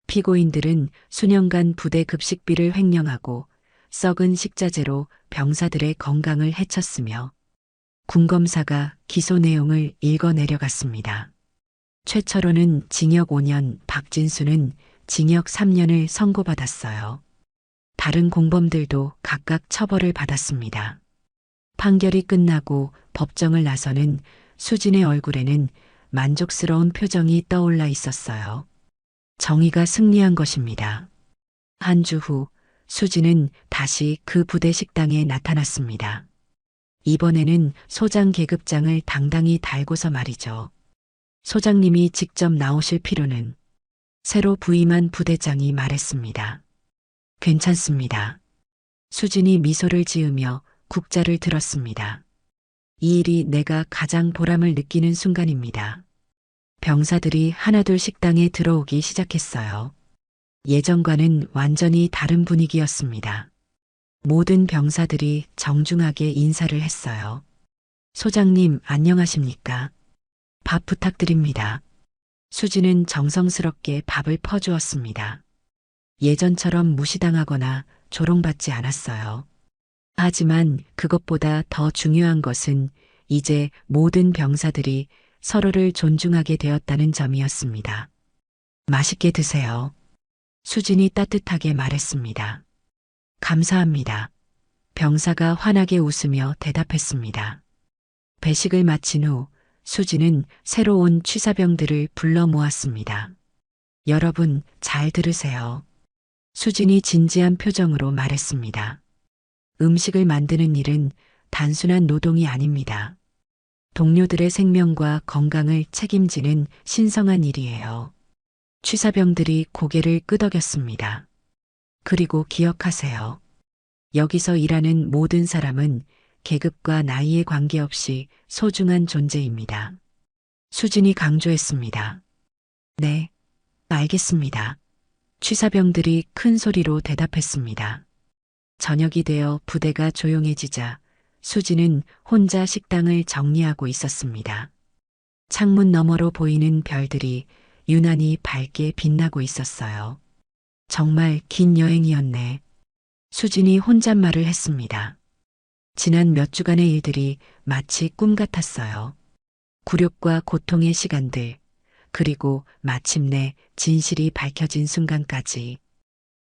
피고인들은 수년간 부대 급식비를 횡령하고 썩은 식자재로 병사들의 건강을 해쳤으며 군검사가 기소 내용을 읽어 내려갔습니다. 최철호는 징역 5년, 박진수는 징역 3년을 선고받았어요. 다른 공범들도 각각 처벌을 받았습니다. 판결이 끝나고 법정을 나서는 수진의 얼굴에는 만족스러운 표정이 떠올라 있었어요. 정의가 승리한 것입니다. 한 주 후 수진은 다시 그 부대 식당에 나타났습니다. 이번에는 소장 계급장을 당당히 달고서 말이죠. 소장님이 직접 나오실 필요는? 새로 부임한 부대장이 말했습니다. 괜찮습니다. 수진이 미소를 지으며 국자를 들었습니다. 이 일이 내가 가장 보람을 느끼는 순간입니다. 병사들이 하나둘 식당에 들어오기 시작했어요. 예전과는 완전히 다른 분위기였습니다. 모든 병사들이 정중하게 인사를 했어요. 소장님, 안녕하십니까? 밥 부탁드립니다. 수지는 정성스럽게 밥을 퍼주었습니다. 예전처럼 무시당하거나 조롱받지 않았어요. 하지만 그것보다 더 중요한 것은 이제 모든 병사들이 서로를 존중하게 되었다는 점이었습니다. 맛있게 드세요. 수진이 따뜻하게 말했습니다. 감사합니다. 병사가 환하게 웃으며 대답했습니다. 배식을 마친 후 수진은 새로운 취사병들을 불러 모았습니다. 여러분, 잘 들으세요. 수진이 진지한 표정으로 말했습니다. 음식을 만드는 일은 단순한 노동이 아닙니다. 동료들의 생명과 건강을 책임지는 신성한 일이에요. 취사병들이 고개를 끄덕였습니다. 그리고 기억하세요. 여기서 일하는 모든 사람은 계급과 나이에 관계없이 소중한 존재입니다. 수진이 강조했습니다. 네, 알겠습니다. 취사병들이 큰 소리로 대답했습니다. 저녁이 되어 부대가 조용해지자 수진은 혼자 식당을 정리하고 있었습니다. 창문 너머로 보이는 별들이 유난히 밝게 빛나고 있었어요. 정말 긴 여행이었네. 수진이 혼잣말을 했습니다. 지난 몇 주간의 일들이 마치 꿈 같았어요. 굴욕과 고통의 시간들, 그리고 마침내 진실이 밝혀진 순간까지.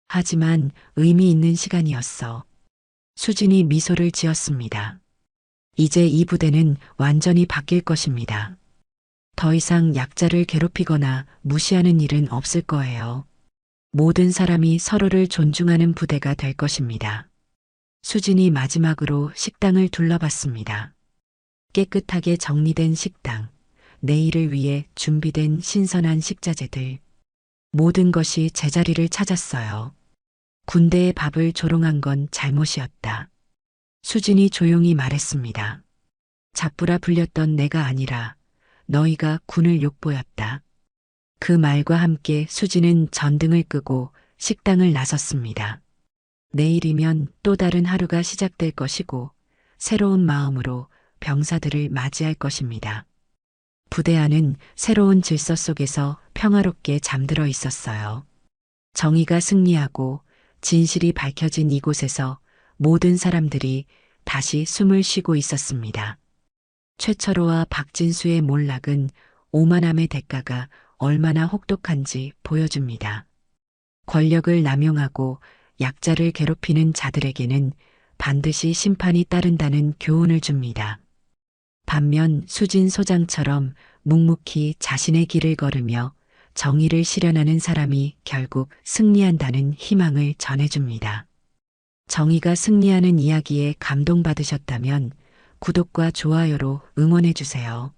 하지만 의미 있는 시간이었어. 수진이 미소를 지었습니다. 이제 이 부대는 완전히 바뀔 것입니다. 더 이상 약자를 괴롭히거나 무시하는 일은 없을 거예요. 모든 사람이 서로를 존중하는 부대가 될 것입니다. 수진이 마지막으로 식당을 둘러봤습니다. 깨끗하게 정리된 식당, 내일을 위해 준비된 신선한 식자재들. 모든 것이 제자리를 찾았어요. 군대의 밥을 조롱한 건 잘못이었다. 수진이 조용히 말했습니다. 잡부라 불렸던 내가 아니라 너희가 군을 욕보였다. 그 말과 함께 수진은 전등을 끄고 식당을 나섰습니다. 내일이면 또 다른 하루가 시작될 것이고 새로운 마음으로 병사들을 맞이할 것입니다. 부대 안은 새로운 질서 속에서 평화롭게 잠들어 있었어요. 정의가 승리하고 진실이 밝혀진 이곳에서 모든 사람들이 다시 숨을 쉬고 있었습니다. 최철호와 박진수의 몰락은 오만함의 대가가 얼마나 혹독한지 보여줍니다. 권력을 남용하고 약자를 괴롭히는 자들에게는 반드시 심판이 따른다는 교훈을 줍니다. 반면 수진 소장처럼 묵묵히 자신의 길을 걸으며 정의를 실현하는 사람이 결국 승리한다는 희망을 전해줍니다. 정의가 승리하는 이야기에 감동받으셨다면 구독과 좋아요로 응원해주세요.